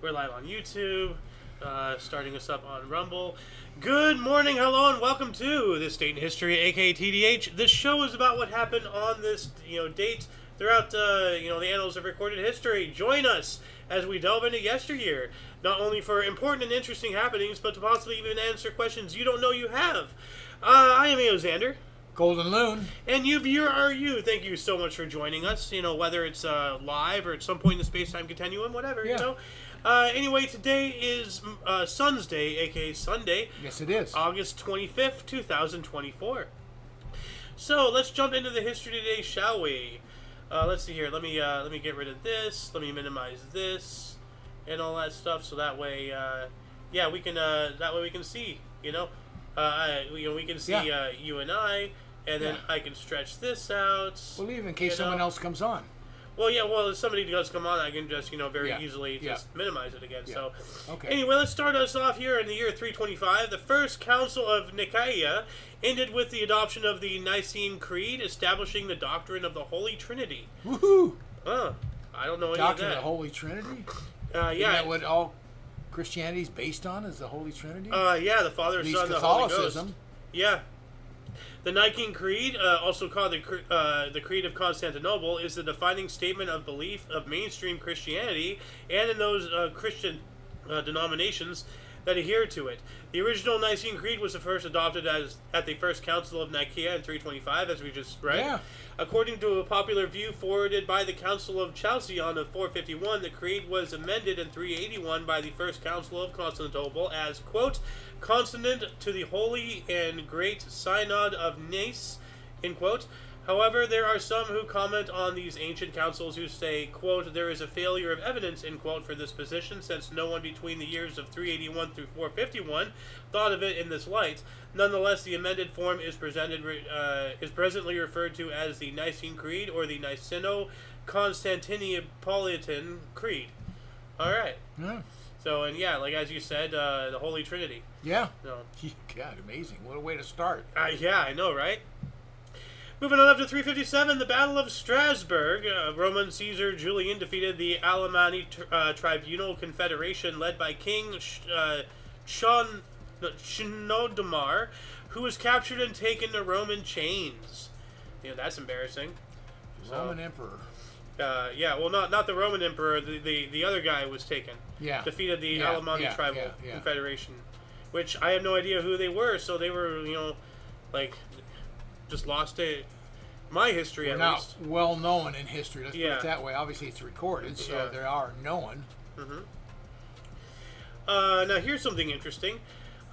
We're live on YouTube, starting us up on Rumble. Good morning, hello, and welcome to This Date in History, aka TDH. This show is about what happened on this, date throughout, the annals of recorded history. Join us as we delve into yesteryear, not only for important and interesting happenings, but to possibly even answer questions you don't know you have. I am Xander. Golden Loon. And you, viewer, are you. Thank you so much for joining us, whether it's live or at some point in the space-time continuum, whatever, Anyway, today is Sun's Day, aka Sunday. Yes, it is. August 25th, 2024. So, let's jump into the history today, shall we? Let's see here. Let me get rid of this. Let me minimize this and all that stuff, so that way, we can we can see, we can see you and I, and then I can stretch this out. Well, even in case someone else comes on. Well, if somebody does come on, I can just, very easily just minimize it again. Yeah. So, okay. Anyway, let's start us off here in the year 325. The First Council of Nicaea ended with the adoption of the Nicene Creed, establishing the doctrine of the Holy Trinity. Woohoo! I don't know any Doctrine of that. of the Holy Trinity? Isn't that what all Christianity is based on, is the Holy Trinity? The Father, Son, the Holy Ghost. Catholicism. Yeah. The Nicene Creed, also called the Creed of Constantinople, is the defining statement of belief of mainstream Christianity and in those Christian denominations that adhere to it. The original Nicene Creed was first adopted at the First Council of Nicaea in 325, as we just read. Yeah. According to a popular view forwarded by the Council of Chalcedon of 451, the Creed was amended in 381 by the First Council of Constantinople as, quote, consonant to the Holy and Great Synod of Nice, end quote. However, there are some who comment on these ancient councils who say, quote, there is a failure of evidence, end quote, for this position, since no one between the years of 381 through 451 thought of it in this light. Nonetheless, the amended form is presently referred to as the Nicene Creed or the Niceno-Constantinopolitan Creed. All right. Yeah. So, as you said, the Holy Trinity. Yeah. So, God, amazing. What a way to start. I know, right? Moving on up to 357, the Battle of Strasbourg. Roman Caesar Julian defeated the Alemanni Tribunal Confederation led by King Chinodomar, who was captured and taken to Roman chains. That's embarrassing. Roman Emperor. Not the Roman Emperor. The other guy was taken. Yeah. Defeated the Alemanni Tribal Confederation, which I have no idea who they were. So they were, just lost it. My history, at least. Not well known in history. Let's put it that way. Obviously, it's recorded, so they are known. Mm-hmm. Now, here's something interesting.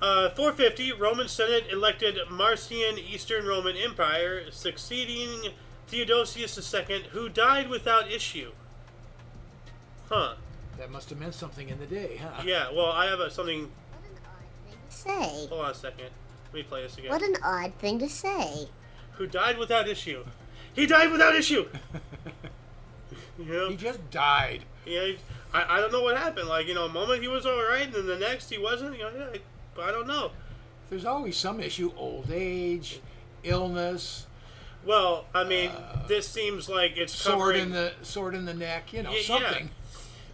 450, Roman Senate elected Marcian Eastern Roman Empire, succeeding Theodosius II, who died without issue. Huh. That must have meant something in the day, huh? Yeah, well, I have something... What an odd thing to say. Hold on a second. Let me play this again. What an odd thing to say. Who died without issue. He died without issue! He just died. Yeah, I don't know what happened. A moment he was alright, and then the next he wasn't. I don't know. There's always some issue. Old age, illness. Well, I mean, this seems like it's sword in the neck, something. Yeah.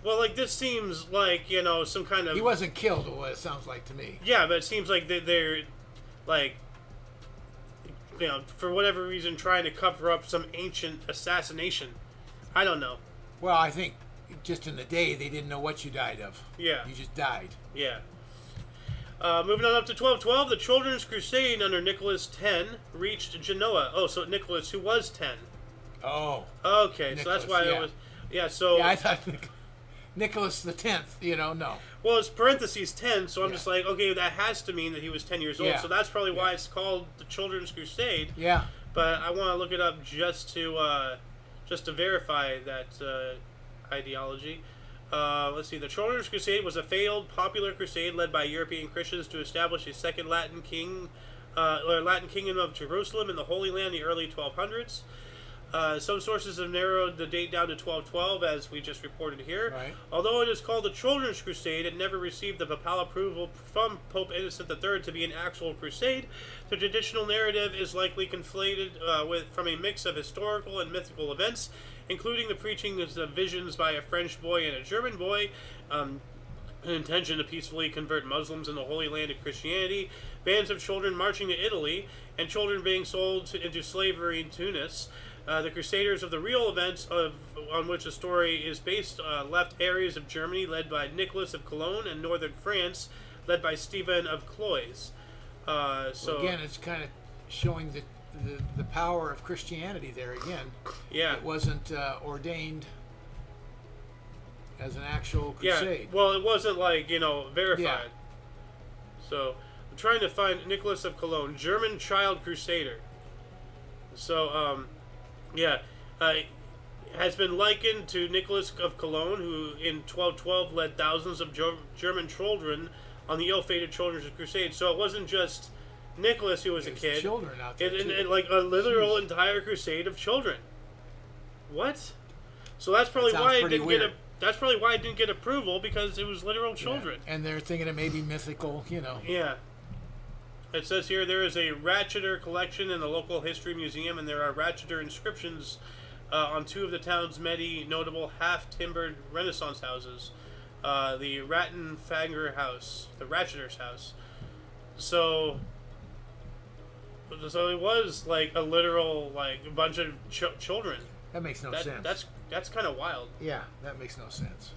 Well, this seems like, some kind of... He wasn't killed, what it sounds like to me. Yeah, but it seems like they're for whatever reason, trying to cover up some ancient assassination. I don't know. Well, I think just in the day, they didn't know what you died of. Yeah. You just died. Yeah. Moving on up to 1212, the Children's Crusade under Nicholas X reached Genoa. Oh, so Nicholas, who was 10. Oh. Okay, Nicholas, so that's why it was... Yeah, so... Yeah, I thought Nicholas the 10th, no. Well, it's parentheses 10, so I'm just like, okay, that has to mean that he was 10 years old. So that's probably why it's called the Children's Crusade. Yeah. But I want to look it up just to verify that ideology. Let's see. The Children's Crusade was a failed popular crusade led by European Christians to establish a second Latin kingdom of Jerusalem in the Holy Land in the early 1200s. Some sources have narrowed the date down to 1212, as we just reported here. Right. Although it is called the Children's Crusade, it never received the papal approval from Pope Innocent III to be an actual crusade. The traditional narrative is likely conflated from a mix of historical and mythical events, including the preaching of visions by a French boy and a German boy. an intention to peacefully convert Muslims in the Holy Land to Christianity, bands of children marching to Italy, and children being sold into slavery in Tunis. The Crusaders of the real events on which the story is based left areas of Germany led by Nicholas of Cologne and northern France led by Stephen of Cloyes. So again, it's kind of showing the power of Christianity there again. Yeah. It wasn't ordained as an actual crusade. Yeah, well, it wasn't verified. Yeah. So I'm trying to find Nicholas of Cologne, German child crusader. So has been likened to Nicholas of Cologne, who in 1212 led thousands of German children on the ill-fated Children's Crusade. So it wasn't just Nicholas who was a kid. Children out there too. Like a literal entire crusade of children. What? So that's probably why it didn't get That's probably why it didn't get approval, because it was literal children. Yeah. And they're thinking it may be mythical, Yeah. It says here there is a Ratcheter collection in the local history museum, and there are Ratcheter inscriptions on two of the town's many notable half-timbered Renaissance houses. The Rattenfanger house, the Ratcheter's house. So it was like a literal a bunch of children. That makes no sense. That's kind of wild. Yeah, that makes no sense.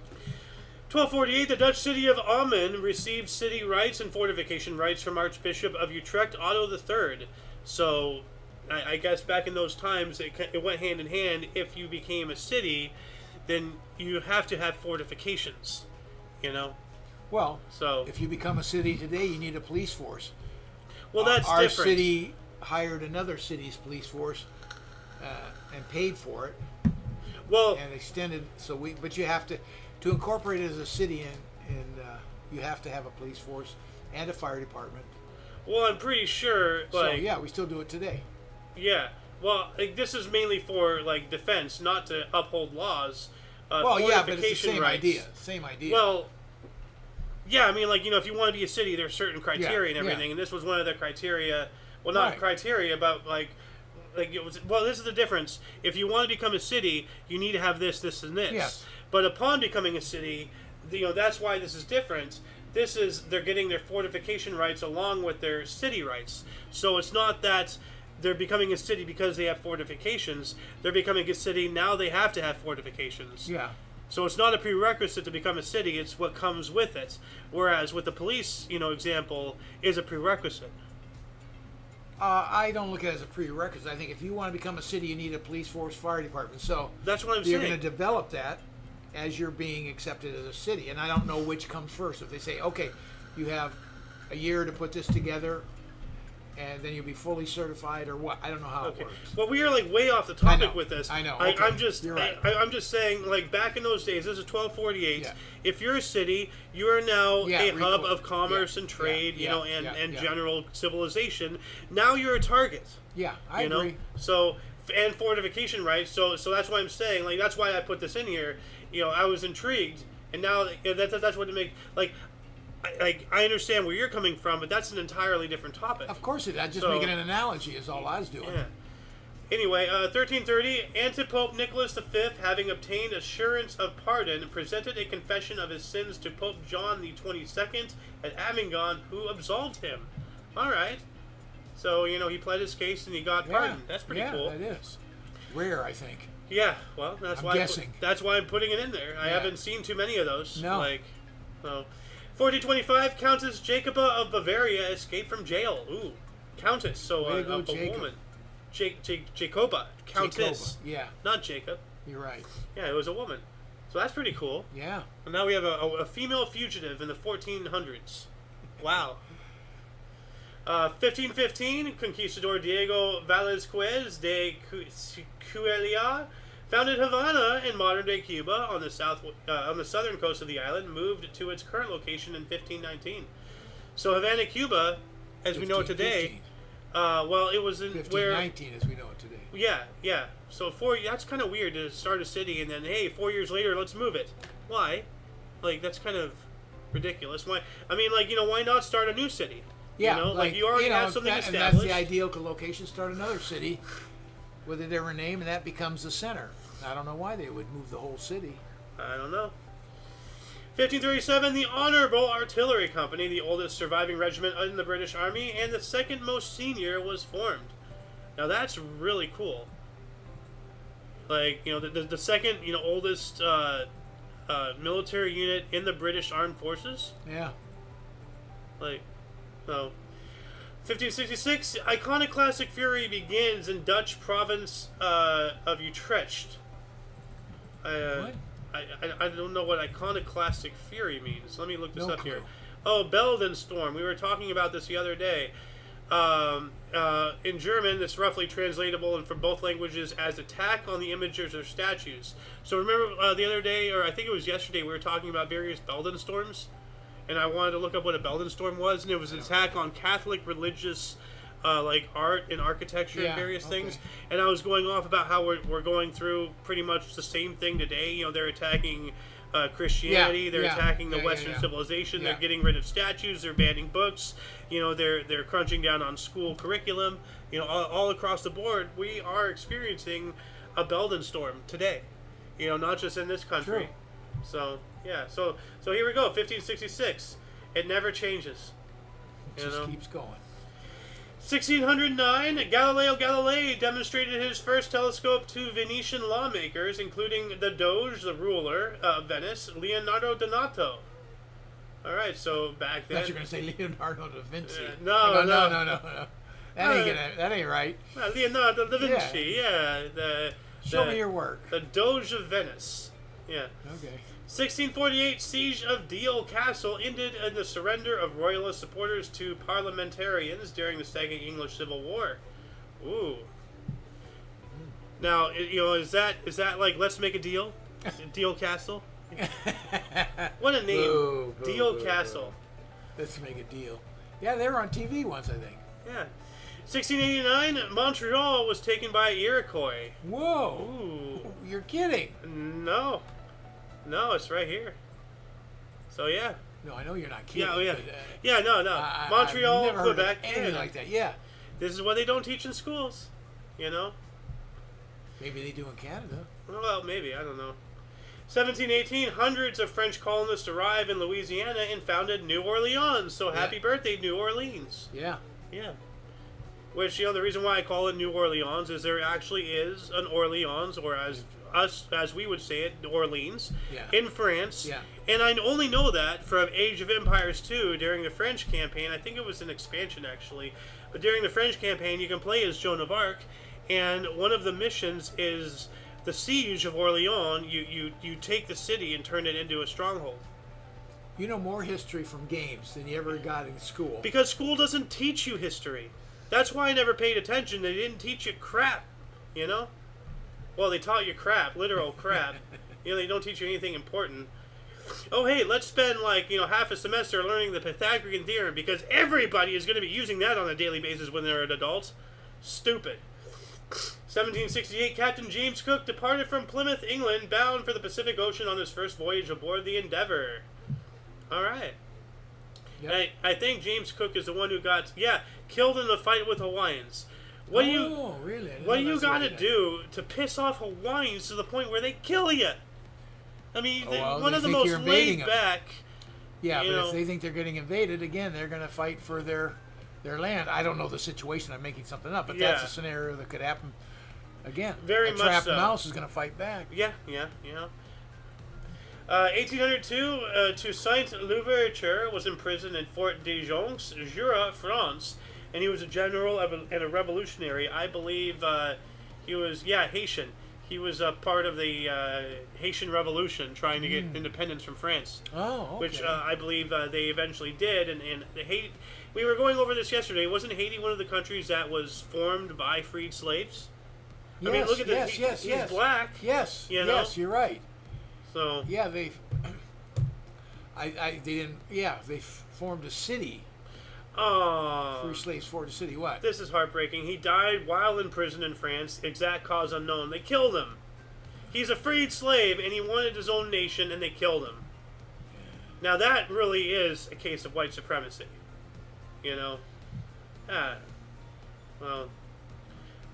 1248, the Dutch city of Amen received city rights and fortification rights from Archbishop of Utrecht Otto III. So, I guess back in those times, it went hand in hand. If you became a city, then you have to have fortifications, Well, so if you become a city today, you need a police force. Well, that's our different. Our city hired another city's police force and paid for it. Well, and extended. But you have to incorporate it as a city, and you have to have a police force and a fire department. Well, I'm pretty sure. We still do it today. Yeah. Well, this is mainly for defense, not to uphold laws. But it's the same rights. idea. Same idea. Well, yeah, I mean, if you want to be a city, there's certain criteria and everything, and this was one of the criteria. Well, not criteria, but this is the difference. If you want to become a city, you need to have this, this, and this. Yes. But upon becoming a city, that's why this is different. They're getting their fortification rights along with their city rights. So it's not that they're becoming a city because they have fortifications. They're becoming a city, now they have to have fortifications. Yeah. So it's not a prerequisite to become a city, it's what comes with it. Whereas with the police, example, is a prerequisite. I don't look at it as a prerequisite. I think if you want to become a city, you need a police force, fire department. So that's what I'm saying. You're going to develop that as you're being accepted as a city. And I don't know which comes first. If they say, okay, you have a year to put this together, and then you'll be fully certified, or what? I don't know how it works. Well, we are way off the topic with this. I know. Okay. You're right. I'm just saying, back in those days, this is 1248. Yeah. If you're a city, you are now a hub of commerce and trade, and general civilization. Now you're a target. Yeah, I agree. So, and fortification rights. So that's why I'm saying, that's why I put this in here. I was intrigued, and now that's what it makes I understand where you're coming from, but that's an entirely different topic. Of course it is. I'm just making an analogy is all I was doing. Yeah. Anyway, 1330, Antipope Nicholas V, having obtained assurance of pardon, presented a confession of his sins to Pope John the 22nd at Avignon, who absolved him. All right. So, he pled his case and he got pardoned. That's pretty cool. Yeah, that is. Rare, I think. Yeah, well, that's why I'm putting it in there. I haven't seen too many of those. No. 1425, Countess Jacoba of Bavaria escaped from jail. Ooh, Countess, so a woman. Jacoba, Countess. Jacoba. Yeah. Not Jacob. You're right. Yeah, it was a woman. So that's pretty cool. Yeah. And now we have a female fugitive in the 1400s. Wow. 1515, Conquistador Diego Velázquez de Cuellar founded Havana in modern-day Cuba on the southern coast of the island, moved to its current location in 1519. So Havana, Cuba, as we know it today, it was in 1519 as we know it today. Yeah. So that's kind of weird to start a city and then, hey, 4 years later, let's move it. Why? That's kind of ridiculous. Why? I mean, why not start a new city? Yeah, you already have something established. And that's the ideal location. Start another city with a different name, and that becomes the center. I don't know why they would move the whole city. I don't know. 1537, the Honourable Artillery Company, the oldest surviving regiment in the British Army and the second most senior, was formed. Now that's really cool. Like, you know, the second, you know, oldest military unit in the British Armed Forces. Yeah. Like, so. 1566, iconoclastic fury begins in Dutch province of Utrecht. What? I don't know what iconoclastic fury means. Let me look this No up clue. here. Oh, Beldenstorm. We were talking about this the other day. In German, it's roughly translatable and from both languages as attack on the images or statues. So remember the other day, or I think it was yesterday, we were talking about various Beldenstorms, and I wanted to look up what a Beldenstorm was, and it was an attack on Catholic religious like art and architecture and various things. And I was going off about how we're going through pretty much the same thing today. You know, they're attacking Christianity, they're attacking the Western civilization, they're getting rid of statues, they're banning books, you know, they're crunching down on school curriculum. You know, all across the board, we are experiencing a Beldenstorm today. You know, not just in this country. True. So yeah, so here we go, 1566. It never changes. It just keeps going. 1609, Galileo Galilei demonstrated his first telescope to Venetian lawmakers, including the Doge, the ruler of Venice, Leonardo Donato. All right, so back then. I thought you were going to say Leonardo da Vinci. No. That ain't right. Leonardo da Vinci, Show me your work. The Doge of Venice. Yeah. Okay. 1648, siege of Deal Castle ended in the surrender of royalist supporters to parliamentarians during the Second English Civil War. Ooh. Now, you know, is that like Let's Make a Deal? Deal Castle? What a name. Deal Castle. Let's make a deal. Yeah, they were on TV once, I think. Yeah. 1689, Montreal was taken by Iroquois. Whoa. Ooh. You're kidding. No, it's right here. So yeah. No, I know you're not kidding. Yeah. But, No. Montreal, I've never heard Quebec, of anything Canada. like that. Yeah. This is what they don't teach in schools. You know? Maybe they do in Canada. Well, maybe. I don't know. 1718, hundreds of French colonists arrived in Louisiana and founded New Orleans. So happy birthday, New Orleans. Yeah. Yeah. Which, you know, the reason why I call it New Orleans is there actually is an Orleans, or as we would say it, New Orleans, in France. Yeah. And I only know that from Age of Empires 2 during the French campaign. I think it was an expansion, actually. But during the French campaign, you can play as Joan of Arc, and one of the missions is the siege of Orleans. You take the city and turn it into a stronghold. You know more history from games than you ever got in school. Because school doesn't teach you history. That's why I never paid attention. They didn't teach you crap, you know? Well, they taught you crap, literal crap. You know, they don't teach you anything important. Oh, hey, let's spend, like, you know, half a semester learning the Pythagorean theorem because everybody is going to be using that on a daily basis when they're an adult. Stupid. 1768, Captain James Cook departed from Plymouth, England, bound for the Pacific Ocean on his first voyage aboard the Endeavour. All right. Yep. I think James Cook is the one who got, killed in the fight with Hawaiians. What do you got to do to piss off Hawaiians to the point where they kill you? I mean, one of the most laid back. Yeah, but if they think they're getting invaded, again, they're going to fight for their land. I don't know the situation. I'm making something up, but that's a scenario that could happen. Again, very much so. A trapped mouse is going to fight back. Yeah. 1802, Toussaint Louverture was imprisoned in Fort de Joux, Jura, France, and he was a general and a revolutionary. I believe he was, Haitian. He was a part of the Haitian Revolution, trying to get independence from France. Oh, okay. Which I believe they eventually did. And Haiti, we were going over this yesterday. Wasn't Haiti one of the countries that was formed by freed slaves? Yes, I mean, look at this. Yes, he's black. Yes, you know? Yes, you're right. So yeah, they formed a city. Oh, free slaves formed a city. What? This is heartbreaking. He died while in prison in France. Exact cause unknown. They killed him. He's a freed slave, and he wanted his own nation, and they killed him. Now that really is a case of white supremacy. You know. Well.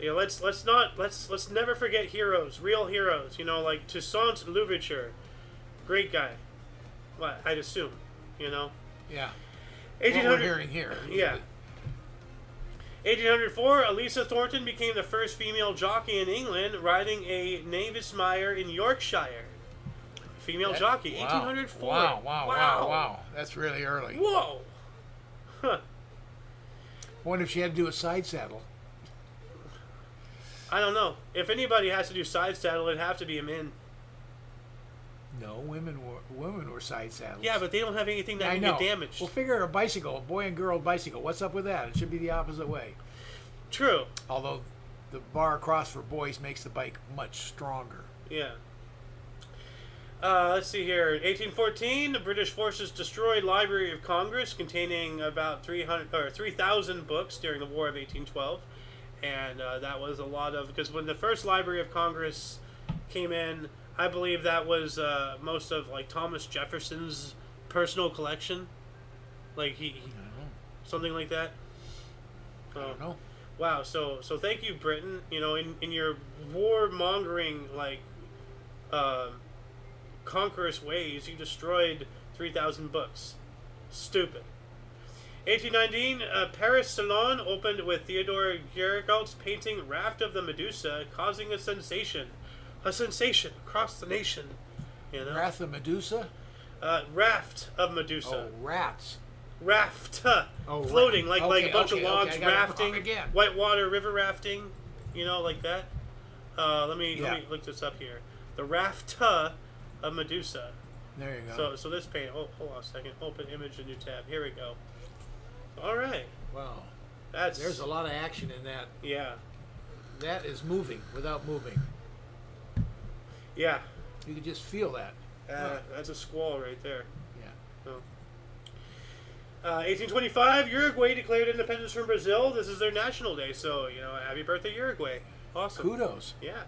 You know, let's never forget heroes, real heroes. You know, like Toussaint Louverture, great guy. Well, I'd assume, you know. Yeah. 1800. What we're hearing here. Yeah. 1804, Elisa Thornton became the first female jockey in England, riding a Navis mire in Yorkshire. Female jockey, Wow. 1804. Wow. That's really early. Whoa. Huh. I wonder if she had to do a side saddle. I don't know. If anybody has to do side saddle, it'd have to be a man. No, women were side saddles. Yeah, but they don't have anything that I can know. get damaged. Well, figure a bicycle, a boy and girl bicycle. What's up with that? It should be the opposite way. True. Although the bar across for boys makes the bike much stronger. Yeah. Let's see here. 1814, the British forces destroyed Library of Congress, containing about 3,000 books during the War of 1812, and that was a lot of, because when the first Library of Congress came in, I believe that was most of like Thomas Jefferson's personal collection, like he something like that. I don't know. Wow. So thank you, Britain. You know, in your warmongering like. Conqueror's ways, you destroyed 3,000 books. Stupid. 1819, Paris Salon opened with Theodore Géricault's painting Raft of the Medusa, causing a sensation. A sensation across the nation. You know? Wrath of Medusa? Raft of Medusa. Oh, rats. Raft. Oh, floating, like a bunch of okay, logs I got it wrong rafting. again. Whitewater river rafting. You know, like that. Let me look this up here. The Raft of Medusa. There you go. So this paint. Oh, hold on a second. Open image, a new tab. Here we go. All right. Wow. There's a lot of action in that. Yeah. That is moving without moving. Yeah. You can just feel that. That's a squall right there. Yeah. Oh. 1825, Uruguay declared independence from Brazil. This is their national day, so happy birthday, Uruguay. Awesome. Kudos. Yeah.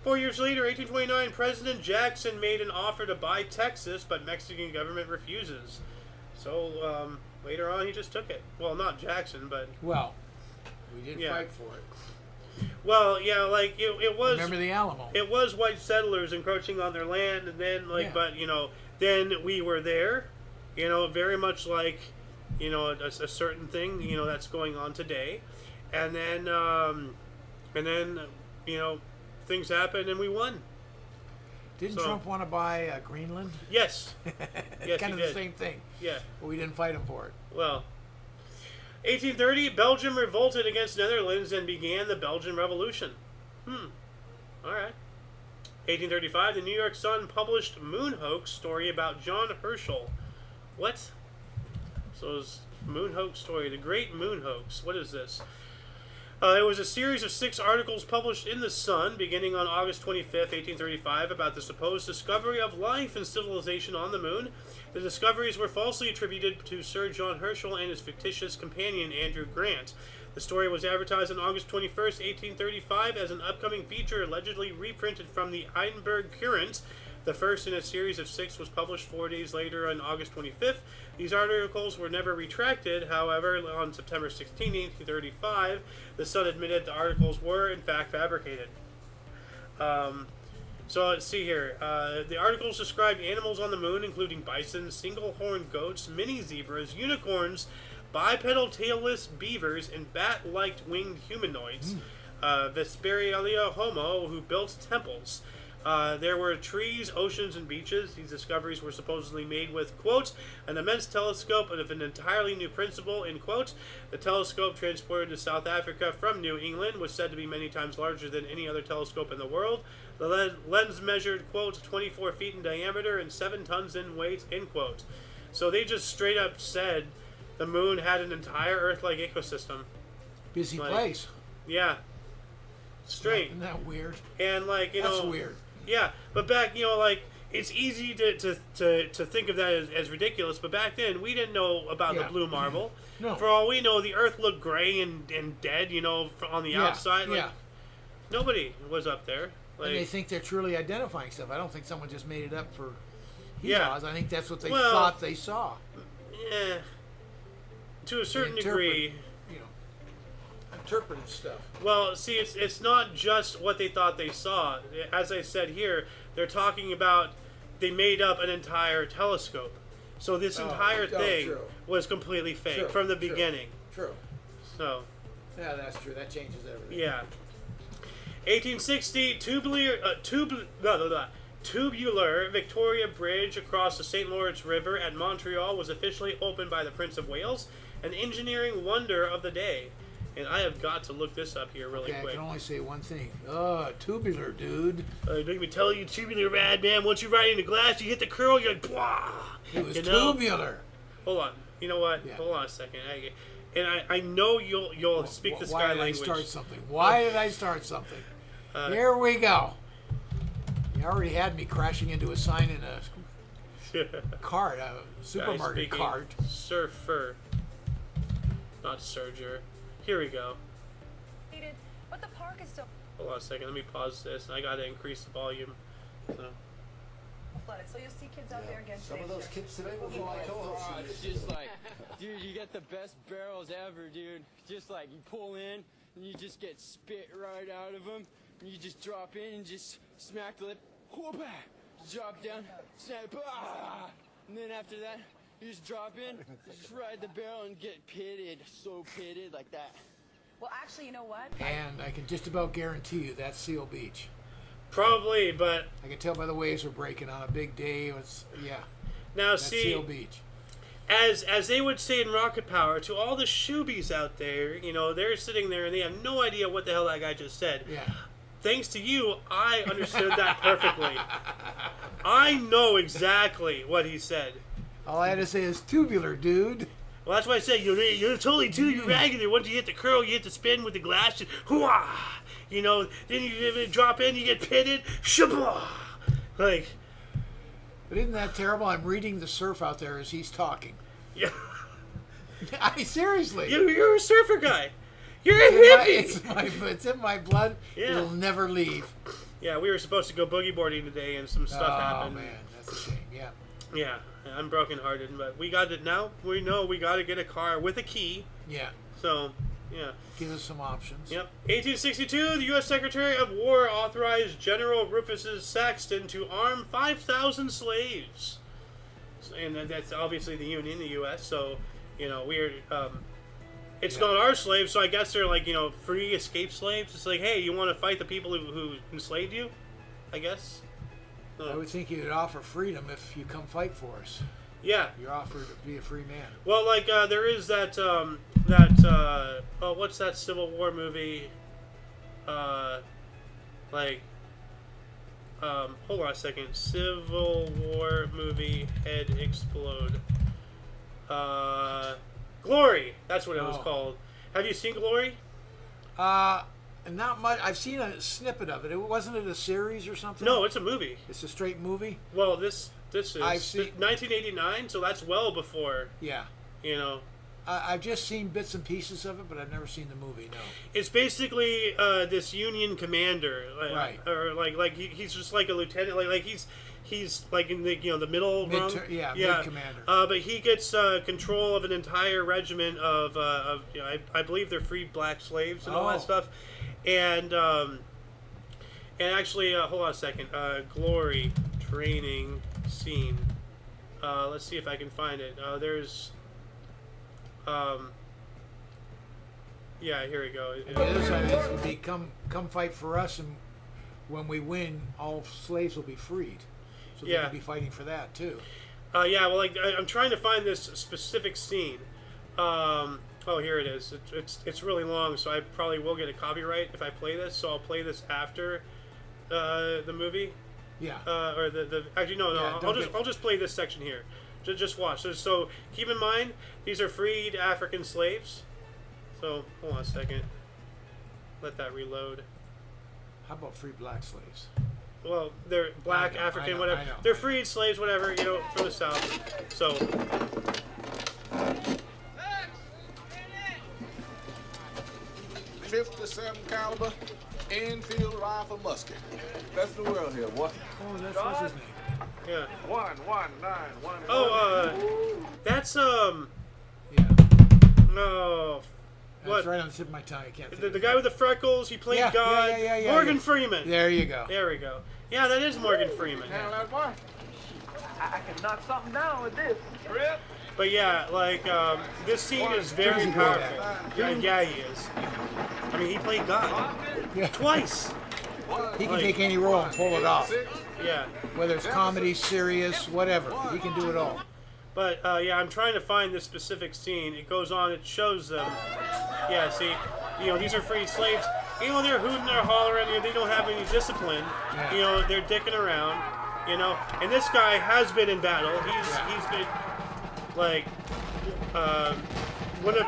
4 years later, 1829, President Jackson made an offer to buy Texas, but Mexican government refuses. So later on, he just took it. Well, not Jackson, but well, we did fight for it. Well, yeah, like it was. Remember the Alamo? It was white settlers encroaching on their land, and then but then we were there. Very much like a certain thing that's going on today, and then things happened and we won. Didn't Trump want to buy Greenland? Yes. Yes, kind of he the did. same thing. Yeah. But we didn't fight him for it. Well, 1830, Belgium revolted against Netherlands and began the Belgian Revolution. All right. 1835, the New York Sun published Moon Hoax story about John Herschel. What? So it's Moon Hoax story, the Great Moon Hoax. What is this? It was a series of 6 articles published in the Sun beginning on August 25th, 1835, about the supposed discovery of life and civilization on the moon. The discoveries were falsely attributed to Sir John Herschel and his fictitious companion, Andrew Grant. The story was advertised on August 21st, 1835, as an upcoming feature allegedly reprinted from the Edinburgh Courant. The first in a series of 6 was published 4 days later on August 25th. These articles were never retracted. However, on September 16, 1835, the Sun admitted the articles were, in fact, fabricated. So let's see here. The articles described animals on the moon, including bison, single-horned goats, mini zebras, unicorns, bipedal tailless beavers, and bat-like winged humanoids. Vesperialia Homo, who built temples. There were trees, oceans, and beaches. These discoveries were supposedly made with, quote, an immense telescope of an entirely new principle, end quote. The telescope transported to South Africa from New England was said to be many times larger than any other telescope in the world. The lens measured, quote, 24 feet in diameter and 7 tons in weight, end quote. So they just straight up said the moon had an entire Earth-like ecosystem. Busy place. Yeah. Straight. Isn't that weird? And That's weird. Yeah, but back, it's easy to think of that as ridiculous, but back then, we didn't know about the blue marble. No. For all we know, the Earth looked gray and dead, on the outside. Nobody was up there. And they think they're truly identifying stuff. I don't think someone just made it up for Yeah. I think that's what they thought they saw. Yeah. To a certain degree. Interpretive stuff. Well, see, it's not just what they thought they saw. As I said here, they're talking about they made up an entire telescope. So this entire thing true. was completely fake True, from the true. beginning. True. So, Yeah, that's true. That changes everything. yeah. 1860, tubular Victoria Bridge across the St. Lawrence River at Montreal was officially opened by the Prince of Wales, an engineering wonder of the day. And I have got to look this up here really Okay, quick. I can only say one thing. Tubular, dude. Let me tell you, tubular rad, man. Once you ride in the glass, you hit the curl, you're like, blah. It was You know? tubular. Hold on. You know what? Yeah. Hold on a second. I know you'll speak the Why sky did language. I start something? Why did I start something? Here we go. You already had me crashing into a sign in a cart, a supermarket Guy cart. speaking surfer, not surger. Here we go. But the park is still Hold on a second. Let me pause this. I gotta increase the volume. So. flooded, so you'll see kids out there again Some today. of those kids today will be like, Oh, it's just like, dude, you get the best barrels ever, dude. Just like you pull in and you just get spit right out of them. And you just drop in and just smack the lip. Whoop-ah, drop down, snap, ah. And then after that, you just drop in, just ride the barrel and get pitted. So pitted like that. Well, actually, you know what? And I can just about guarantee you that's Seal Beach. Probably, but I can tell by the waves are breaking on a big day. Yeah, now that's see, Seal Beach. as they would say in Rocket Power, to all the shoobies out there, you know, they're sitting there and they have no idea what the hell that guy just said. Yeah. Thanks to you, I understood that perfectly. I know exactly what he said. All I had to say is tubular, dude. Well, that's why I said you're totally too regular. Once you hit the curl, you hit the spin with the glass, and hooah! You know, then you drop in, you get pitted, shablah! Like, But isn't that terrible? I'm reading the surf out there as he's talking. yeah, Seriously. you're a surfer guy. You're a hippie. It's in my blood. Yeah. It'll never leave. Yeah, we were supposed to go boogie boarding today, and some stuff happened. Oh man, that's a shame. Yeah. Yeah, I'm brokenhearted, but we got it now. We know we got to get a car with a key. Yeah. So, yeah. Give us some options. Yep. 1862, the U.S. Secretary of War authorized General Rufus Saxton to arm 5,000 slaves. And that's obviously the Union, the U.S., so, you know, it's not our slaves, so I guess they're like, you know, free escape slaves. It's like, hey, you want to fight the people who enslaved you? I guess. I would think you'd offer freedom if you come fight for us. Yeah. You're offered to be a free man. Well, like, there is that, what's that Civil War movie? Hold on a second. Civil War movie, head explode. Glory! That's what it was called. Have you seen Glory? Not much. I've seen a snippet of it. Wasn't it a series or something? No, it's a movie. It's a straight movie? Well, this is I've seen- 1989, so that's well before, Yeah. you know. I've just seen bits and pieces of it, but I've never seen the movie, no. It's basically this Union commander, Right. Or like he's just like a lieutenant, like he's like in the the middle rung, mid-commander. But he gets control of an entire regiment of I believe they're freed black slaves and all that Oh. stuff, and actually hold on a second, Glory training scene. Let's see if I can find it. There's. Yeah, here we go. And the other side is to be come fight for us, and when we win, all slaves will be freed. So they Yeah. can be fighting for that too. Yeah, well, like I'm trying to find this specific scene. Oh, here it is. It's really long, so I probably will get a copyright if I play this. So I'll play this after the movie. Yeah. Or the actually no Yeah, I'll just play this section here. Just watch. So keep in mind these are freed African slaves. So hold on a second. Let that reload. How about free black slaves? Well, they're black, I know, African, I know, whatever. I know. They're freed slaves, whatever, from the South. So, 57 caliber Enfield rifle musket. Best in the world here, boy. Oh, that's what's his name. yeah. 119. Oh, that's, Yeah. oh, That's what? right on the tip of my tongue. I can't think The of guy with the freckles, he played Yeah, God. yeah. Morgan Freeman. There you go. There we go. Yeah, that is Morgan Freeman. Handle that boy. I can knock something down with this. Rip. But yeah, like this scene is very He's good at powerful. Yeah, he is. I mean, he played God Yeah. twice. He can take any role and pull it off. Yeah. Whether it's comedy, serious, whatever. He can do it all. But yeah, I'm trying to find this specific scene. It goes on. It shows them. Yeah, see, these are freed slaves. They're hooting, they're hollering. They don't have any discipline. Yeah. They're dicking around. And this guy has been in battle. He's been like one of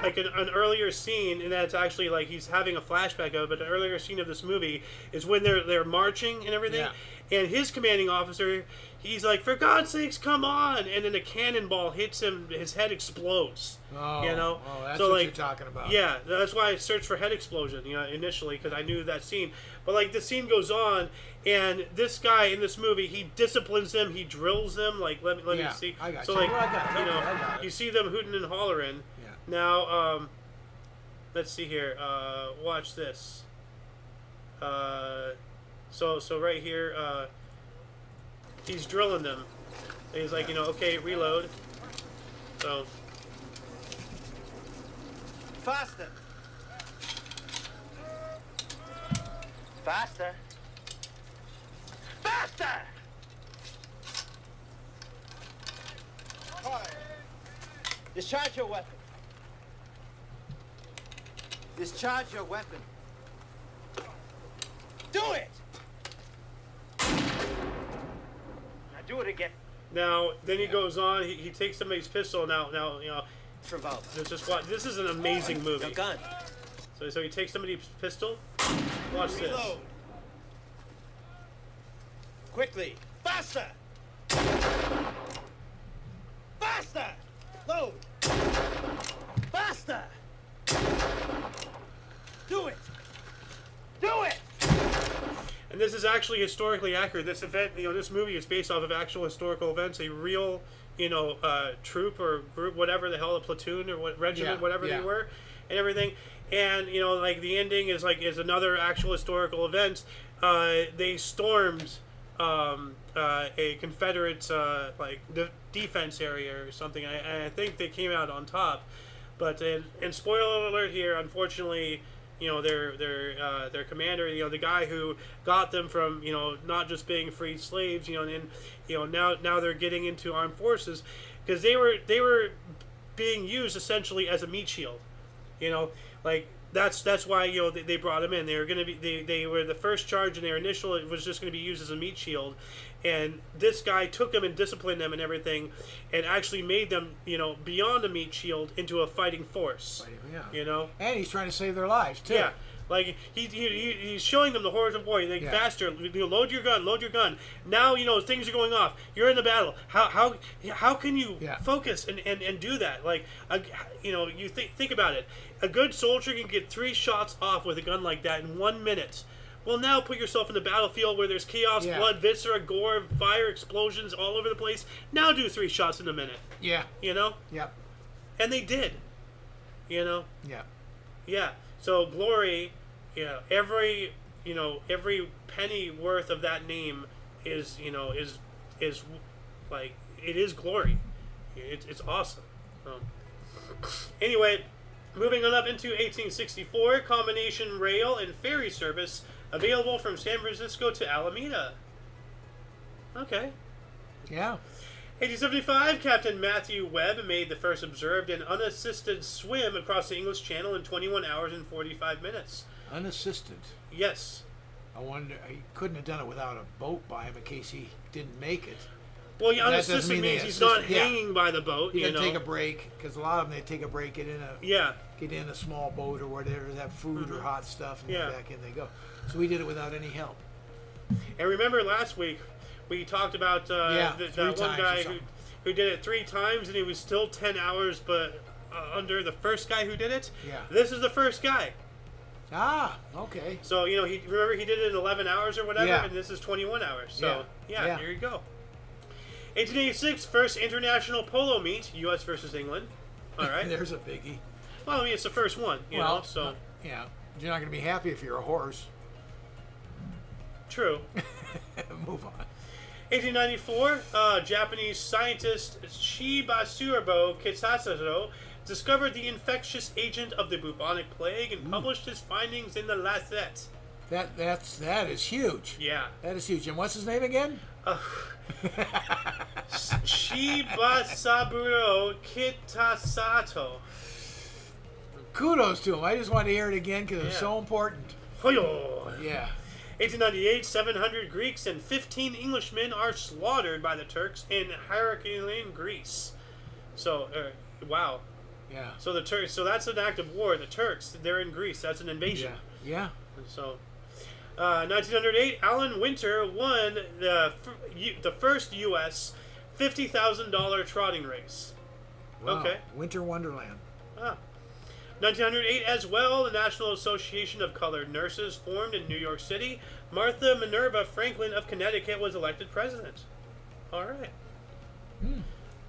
like an earlier scene, and that's actually like he's having a flashback of it. But the earlier scene of this movie is when they're marching and everything. Yeah. And his commanding officer, he's like, "For God's sakes, come on!" And then a cannonball hits him. His head explodes. Oh, that's so, what like, you're talking about. Yeah, that's why I searched for head explosion. Initially because I knew that scene. But like the scene goes on, and this guy in this movie, he disciplines them. He drills them. Like let me see. I got so you. like Well, I got it. Okay, I got it. you see them hooting and hollering. Yeah. Now let's see here. Watch this. So right here, he's drilling them. And he's like, okay, reload. So Faster. Faster. Faster! Discharge your weapon. Discharge your weapon. Do it! Now do it again. now then he goes on. He takes somebody's pistol. Now Revolver. just watch. This is an amazing movie. Your gun. So he takes somebody's pistol. Watch this. Reload. Quickly. Faster! Faster! Load! Faster! Do it! Do it! And this is actually historically accurate. This event, this movie is based off of actual historical events. A real, troop or group, whatever the hell, a platoon or what regiment, Yeah, whatever yeah. they were, and everything. And like the ending is another actual historical event. They stormed a Confederate defense area or something. I think they came out on top. But and spoiler alert here, unfortunately, their commander, the guy who got them from not just being freed slaves, and now they're getting into armed forces because they were being used essentially as a meat shield, like that's why they brought him in. They were going to be they were the first charge, and their initial it was just going to be used as a meat shield. And this guy took them and disciplined them and everything, and actually made them, beyond a meat shield into a fighting force. Yeah. And he's trying to save their lives too. Yeah, like he's showing them the horrors of war. Like faster, load your gun. Now things are going off. You're in the battle. How can you focus and do that? Like you think about it. A good soldier can get 3 shots off with a gun like that in 1 minute. Well, now put yourself in the battlefield where there's chaos, blood, viscera, gore, fire, explosions all over the place. Now do 3 shots in a minute. Yeah. Yep. And they did. Yeah. Yeah. So glory, every penny worth of that name is like it is glory. It's awesome. Anyway, moving on up into 1864, combination rail and ferry service available from San Francisco to Alameda. Okay. Yeah. 1875, Captain Matthew Webb made the first observed and unassisted swim across the English Channel in 21 hours and 45 minutes. Unassisted. Yes. I wonder he couldn't have done it without a boat by him in case he didn't make it. Well, That doesn't unassisted mean means they he's not assist- yeah. hanging by the boat. He can take a break because a lot of them they take a break, get in a small boat or whatever, have food or hot stuff, and then back in they go. So we did it without any help. And remember last week we talked about that one guy who did it 3 times and he was still 10 hours, but under the first guy who did it. Yeah. This is the first guy. Ah, okay. So he did it in 11 hours or whatever, Yeah. and this is 21 hours. So Yeah. here you go. 1886, first international polo meet, U.S. versus England. All right. There's a biggie. Well, I mean, it's the first one, you know. So yeah, you're not going to be happy if you're a horse. true. Move on. 1894, Japanese scientist Shibasubo Kitsasato discovered the infectious agent of the bubonic plague and published his findings in the Lancet. That is huge. Yeah. That is huge. And what's his name again? Shibasaburo Kitasato. Kudos to him. I just want to hear it again because it's so important. Hoyo. Yeah. 1898, 700 Greeks and 15 Englishmen are slaughtered by the Turks in Heraclean, Greece. So, wow. Yeah. So the Turks. So that's an act of war. The Turks. They're in Greece. That's an invasion. Yeah. So, 1908, Alan Winter won the first U.S. $50,000 trotting race. Wow. Okay. Winter Wonderland. 1908 as well, the National Association of Colored Nurses formed in New York City. Martha Minerva Franklin of Connecticut was elected president. All right.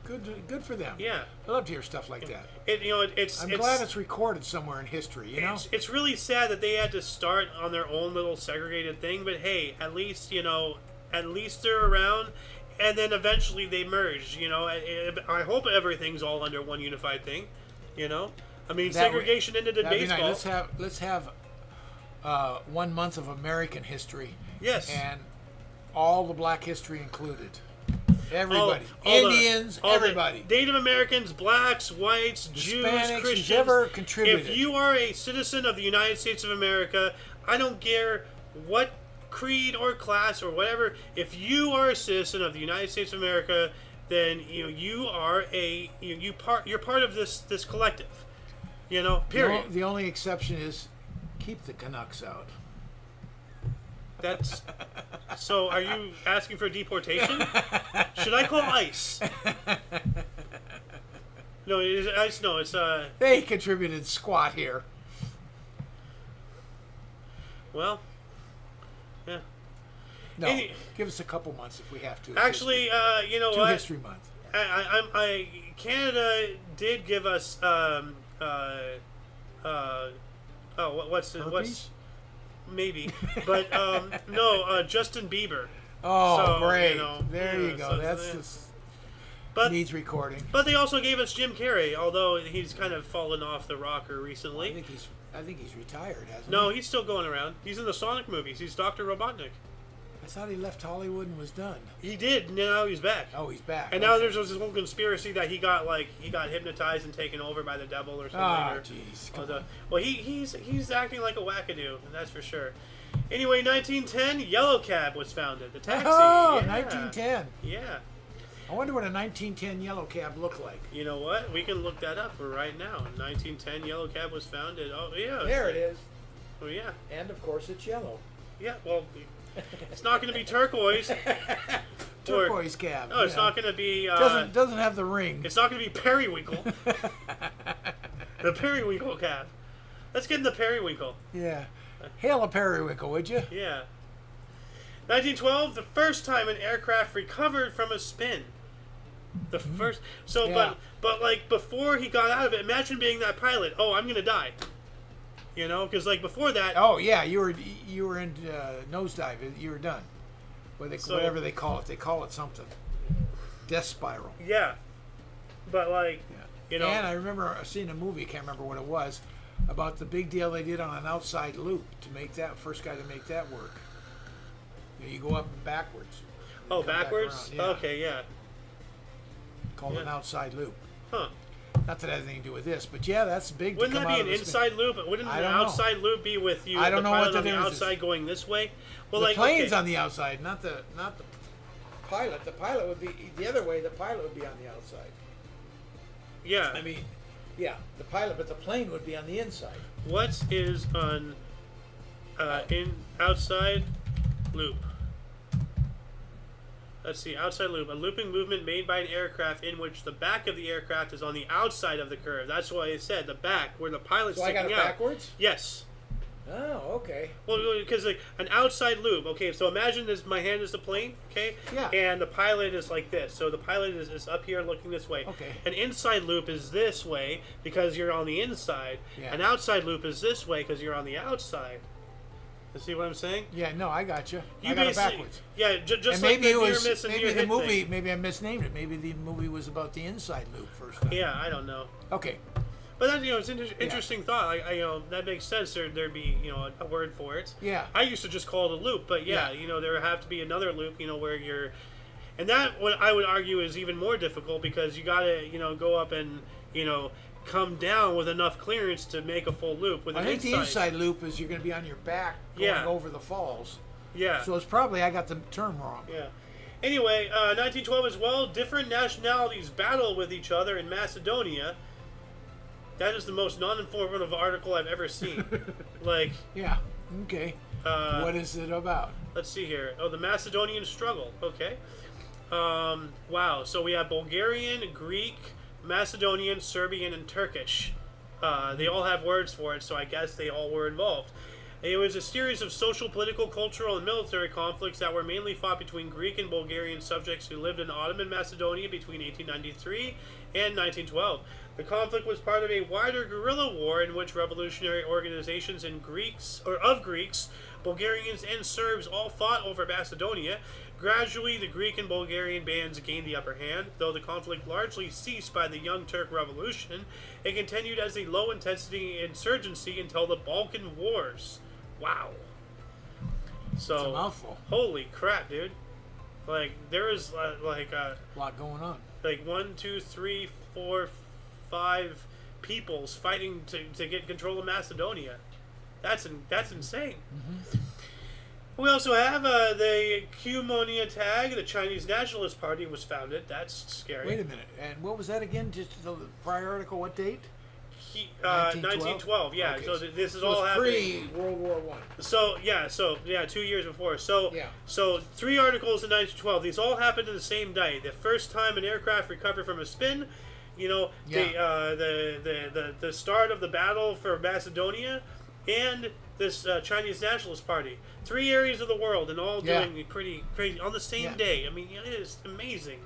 Good for them. Yeah. I love to hear stuff like that. I'm glad it's recorded somewhere in history. You know. It's really sad that they had to start on their own little segregated thing, but hey, at least they're around, and then eventually they merge. I hope everything's all under one unified thing. I mean, segregation ended in baseball. Nice. Let's have 1 month of American history. Yes. And all the Black history included. Everybody. All Indians, all everybody. The Native Americans, blacks, whites, Jews, Hispanics, who's Christians. ever contributed. If you are a citizen of the United States of America, I don't care what creed or class or whatever. If you are a citizen of the United States of America, then you are you're part of this collective. Period. The only exception is keep the Canucks out. That's so. Are you asking for deportation? Should I call ICE? No, it's ICE. No, it's They contributed squat here. Well, yeah. No, give us a couple months if we have to. Actually, you know what? History Month. Canada did give us what's maybe, but no, Justin Bieber. Oh, So, great! you know, there yeah, you go. so That's yeah. just But needs recording. But they also gave us Jim Carrey, although he's kind of fallen off the rocker I recently. think he's retired, hasn't he? No, he's still going around. He's in the Sonic movies. He's Dr. Robotnik. I thought he left Hollywood and was done. He did. Now he's back. Oh, he's back. And now there's this whole conspiracy that he got hypnotized and taken over by the devil or something. Ah, or- jeez. or well, he's acting like a wackadoo, that's for sure. Anyway, 1910, Yellow Cab was founded. The taxi. Oh, yeah. 1910. Yeah. I wonder what a 1910 yellow cab looked like. You know what? We can look that up right now. 1910, Yellow Cab was founded. Oh yeah. There it is. Oh yeah. And of course, it's yellow. Yeah. Well, it's not going to be turquoise. Turquoise cab. No, it's not going to be. Doesn't have the ring. It's not going to be periwinkle. The periwinkle cab. Let's get in the periwinkle. Yeah. Hail a periwinkle, would you? Yeah. 1912, the first time an aircraft recovered from a spin. The first. So, Yeah. but like before he got out of it, imagine being that pilot. Oh, I'm gonna die. Because like before that. Oh yeah, you were in nosedive. You were done. Whatever they call it. They call it something. Death spiral. Yeah. But like. Yeah. And I remember seeing a movie. I can't remember what it was. About the big deal they did on an outside loop to make that first guy to make that work. You go up and backwards. Oh, Come back backwards? around, yeah. Okay, yeah. Called an outside loop. Huh. Not that it has anything to do with this, but yeah, that's big. Wouldn't to that come be out an of this inside loop? Wouldn't I an don't know. outside loop be with you? I don't the know what pilot the on the difference is. outside going this way. Well, The like plane's okay. on the outside, not the pilot. The pilot would be the other way. The pilot would be on the outside. Yeah. I mean, yeah, the pilot, but the plane would be on the inside. What is an in outside loop? Let's see, outside loop. A looping movement made by an aircraft in which the back of the aircraft is on the outside of the curve. That's why I said the back, where the pilot's So I sticking got it out. backwards? Yes. Oh, okay. Well, because like an outside loop. Okay, so imagine this. My hand is the plane. Okay. Yeah. And the pilot is like this. So the pilot is up here looking this way. Okay. An inside loop is this way because you're on the inside. Yeah. An outside loop is this way because you're on the outside. You see what I'm saying? Yeah, no, I got you. You I got it basically- backwards. Yeah, just And like maybe the it near was miss and maybe near the hit movie. thing. Maybe I misnamed it. Maybe the movie was about the inside loop first time. Yeah, I don't know. Okay. But that, it's an interesting thought. I that makes sense. There'd be a word for it. Yeah. I used to just call it a loop, but Yeah. there would have to be another loop. Where you're, and that what I would argue is even more difficult because you gotta go up and come down with enough clearance to make a full loop. With I an think the inside loop is you're going to be on your back going Yeah. over the falls. Yeah. So it's probably I got the term wrong. Yeah. Anyway, 1912 as well. Different nationalities battle with each other in Macedonia. That is the most non-informative article I've ever seen. Like, Yeah. Okay. What is it about? let's see here. Oh, the Macedonian struggle. Okay. Wow. So we have Bulgarian, Greek, Macedonian, Serbian, and Turkish. They all have words for it, so I guess they all were involved. It was a series of social, political, cultural, and military conflicts that were mainly fought between Greek and Bulgarian subjects who lived in Ottoman Macedonia between 1893 and 1912. The conflict was part of a wider guerrilla war in which revolutionary organizations of Greeks, Bulgarians, and Serbs all fought over Macedonia. Gradually, the Greek and Bulgarian bands gained the upper hand. Though the conflict largely ceased by the Young Turk Revolution, it continued as a low-intensity insurgency until the Balkan Wars. Wow. So, It's a mouthful. holy crap, dude! Like there is A lot going on. like 1, 2, 3, 4, 5 peoples fighting to get control of Macedonia. That's insane. Mm-hmm. We also have the Kuomintang tag. The Chinese Nationalist Party was founded. That's scary. Wait a minute. And what was that again? Just the prior article. What date? 1912. Yeah. Okay. So this is So all it's happening. pre-World War One. So 2 years before. So Yeah. so 3 articles in 1912. These all happened in the same day. The first time an aircraft recovered from a spin. The start of the battle for Macedonia, and this Chinese Nationalist Party. 3 areas of the world, and all Yeah. doing pretty crazy on the same Yeah. day. I mean, it is amazing.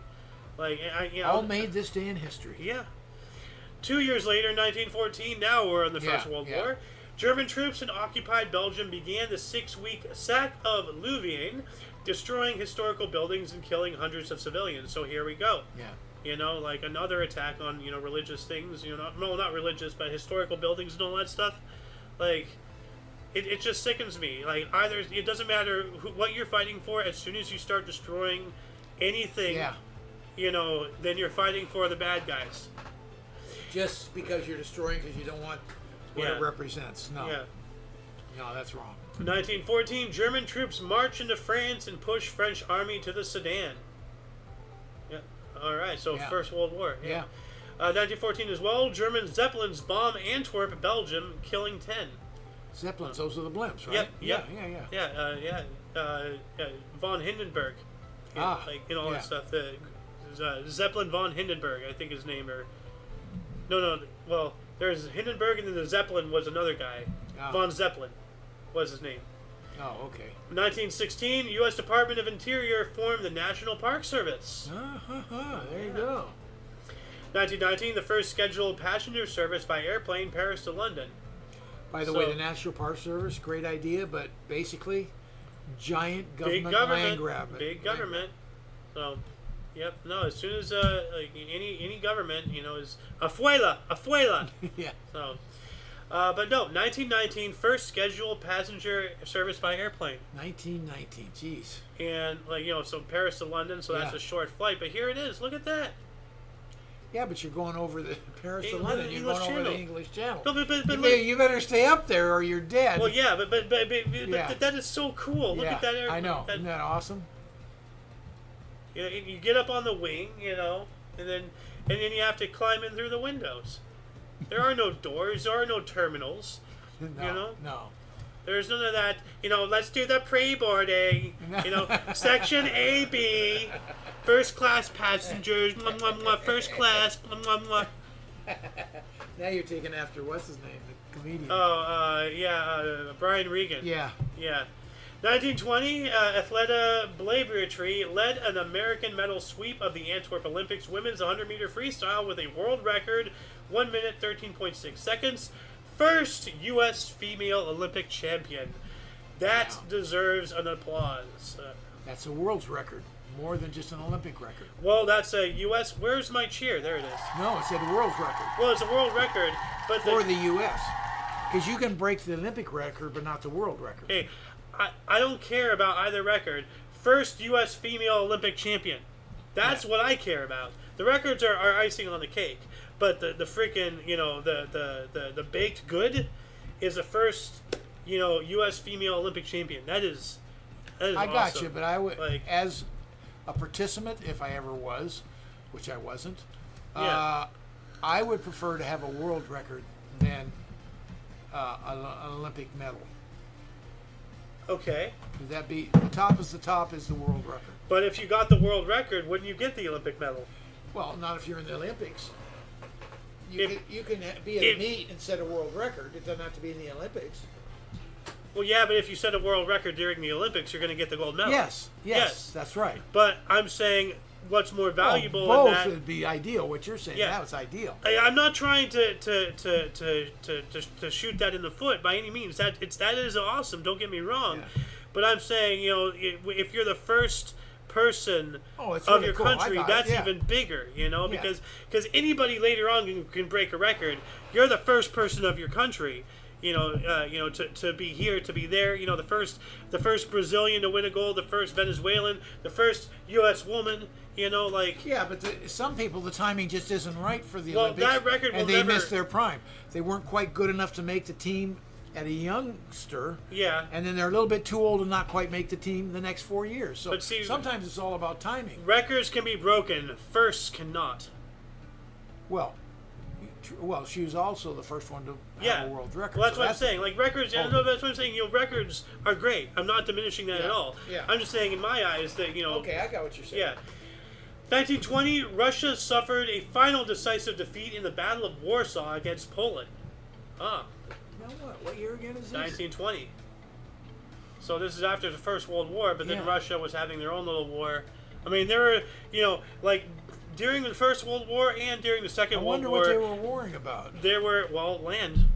Like All made this day in history. Yeah. 2 years later, 1914, now we're in the First Yeah, World yeah. War. German troops in occupied Belgium began the 6-week sack of Louvain, destroying historical buildings and killing hundreds of civilians. So here we go. Yeah. Like another attack on, religious things, not religious, but historical buildings and all that stuff. Like, it just sickens me. Like, either, it doesn't matter what you're fighting for, as soon as you start destroying anything, Yeah. then you're fighting for the bad guys. Just because you're destroying because you don't want what Yeah. it represents. No. Yeah. No, that's wrong. 1914, German troops march into France and push French army to the Sudan. Yeah. All right. So Yeah. First World War. Yeah. 1914 as well. German Zeppelins bomb Antwerp, Belgium, killing 10. Zeppelins, those are the blimps, right? Yep. Yeah, Yep. yeah. Von Hindenburg. Ah, All yeah. that stuff. Zeppelin von Hindenburg, I think his name, or no. Well, there's Hindenburg, and then the Zeppelin was another guy. Ah. Von Zeppelin was his name. Oh, okay. 1916, U.S. Department of Interior formed the National Park Service. There you go. 1919, the first scheduled passenger service by airplane, Paris to London. By the way, the National Park Service, great idea, but basically, giant government, land grab. Big government. So, yep. No, as soon as any government, is afuera. Yeah. So, but no, 1919, first scheduled passenger service by airplane. 1919. Jeez. And so Paris to London, so that's Yeah. a short flight. But here it is. Look at that. Yeah, but you're going over the Paris to English- London. You're going English over the Channel. English Channel. No, but You better stay up there or you're dead. well, yeah, but Yeah. that is so cool. Look yeah, at that airplane. I know. Isn't that awesome? You get up on the wing, and then you have to climb in through the windows. There are no doors. There are no terminals. No. No. There's none of that. Let's do the pre-boarding. Section A, B, first class passengers. Mwah, mwah, mwah, first class. Mwah, mwah, mwah. Now you're taking after what's his name, the comedian. Brian Regan. Yeah. Yeah. 1920, Athleta Blabertree led an American medal sweep of the Antwerp Olympics women's 100-meter freestyle with a world record 1 minute 13.6 seconds. First U.S. female Olympic champion. That Yeah. deserves an applause. That's a world's record, more than just an Olympic record. Well, that's a U.S. Where's my cheer? There it is. No, it said a world's record Well, it's a world record, but for the U.S. Because you can break the Olympic record, but not the world record. hey, I don't care about either record. First U.S. female Olympic champion. That's what I care about. The records are icing on the cake, but the freaking the baked good is the first U.S. female Olympic champion. That is I awesome. got you, but I would, Like- as a participant, if I ever was, which I wasn't, Yeah. I would prefer to have a world record than an Olympic medal. Okay, Would that be the top is the world record? but if you got the world record, wouldn't you get the Olympic medal? Well, not if you're in the Olympics. If- You can be at if- a meet and set a world record. It doesn't have to be in the Olympics. Well, yeah, but if you set a world record during the Olympics, you're going to get the gold medal. Yes, that's right. But I'm saying what's more valuable Both in that. would be ideal. What you're saying, Yeah. that was ideal. I'm not trying to shoot that in the foot by any means. That is awesome. Don't get me wrong, Yeah. but I'm saying if you're the first person It's of really your cool. I country, got it, that's yeah. even bigger. Yeah. Because anybody later on can break a record. You're the first person of your country. To be here, to be there. The first Brazilian to win a gold, the first Venezuelan, the first U.S. woman. Yeah, but some people, the timing just isn't right for the Well, Olympics, that record and will they never- missed their prime. They weren't quite good enough to make the team at a youngster, Yeah. and then they're a little bit too old to not quite make the team the next 4 years. So But see- sometimes it's all about timing. Records can be broken. Firsts cannot. Well, she was also the first one to Yeah. have a world record. Well, that's so what I'm saying. Like records, Oh. no, that's what I'm saying. Records are great. I'm not diminishing that at Yeah, all. yeah. I'm just saying, in my eyes, that Okay, I got what you're saying. Yeah. 1920, Russia suffered a final decisive defeat in the Battle of Warsaw against Poland. Ah, Now what? What year again is this? 1920. So this is after the First World War, but then Yeah. Russia was having their own little war. I mean, there were, like during the First World War and during the Second I World wonder War, what they were warring about. there were land.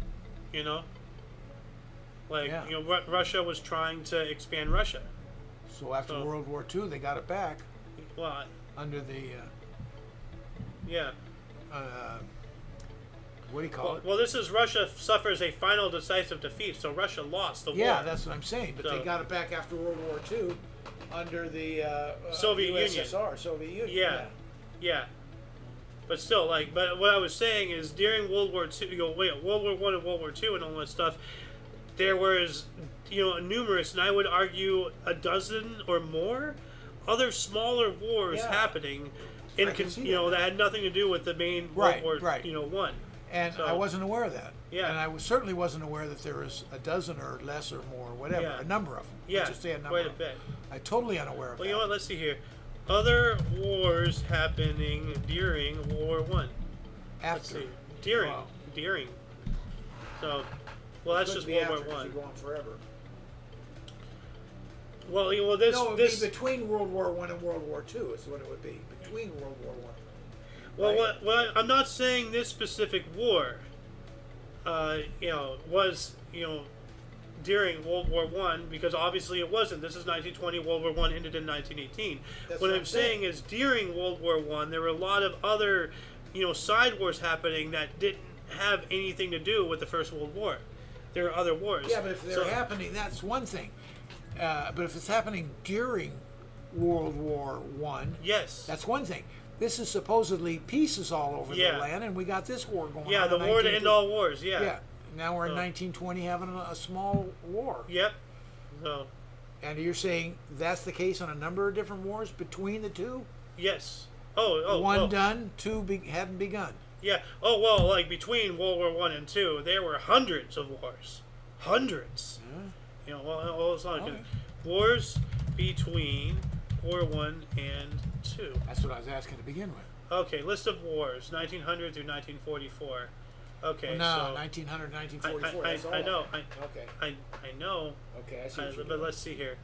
Like Yeah. Russia was trying to expand Russia. So after So- World War II, they got it back Well, under the yeah. what do you call it? Well, this is Russia suffers a final decisive defeat, so Russia lost the Yeah, war. that's what I'm saying. But So- they got it back after World War II under the Soviet USSR, Soviet Union. Yeah. Yeah. But still, but what I was saying is during World War II, World War One and World War II and all that stuff, there was, numerous, and I would argue a dozen or more other smaller wars Yeah. happening, I can see that. that had nothing to do with the main Right, World War, right. One. And So- I wasn't aware of that. Yeah. And I certainly wasn't aware that there was a dozen or less or more, whatever, Yeah. a number of them. Yeah, Let's just say a number quite a of them. bit. I'm totally unaware of Well, that. you know what? Let's see here. Other wars happening during World War One. Let's After. see. During. Wow. During. So, well, that's just Couldn't be World after, War 'cause One. you're going forever. Well, this No, it would this. be between World War One and World War II is what it would be. Between World War One. Well, right. I'm not saying this specific war. Was during World War One, because obviously it wasn't. This is 1920. World War One ended in 1918. That's What what I'm saying is during World War One, there were a lot of other, side wars happening that didn't have anything to do with the First World War. There are other wars. Yeah, but if they're happening, that's one thing. But if it's happening during World War One, Yes. that's one thing. This is supposedly peace all over Yeah. the land, and we got this war going on. Yeah, the in war to end 1920. all wars. Yeah. Yeah. Now we're in So- 1920 having a small war. Yep. So, And you're saying that's the case on a number of different wars between the two? yes. Oh. One well, done, two hadn't begun. Yeah. Oh well, like between World War One and Two, there were hundreds of wars. Hundreds. Well, it's not Okay. wars between War One and Two. That's what I was asking to begin with. Okay, list of wars, 1900 through 1944. Okay, No, so 1900, 1944. I that's all I of know, them. Okay. I know. Okay, I see what you're But doing. let's see here.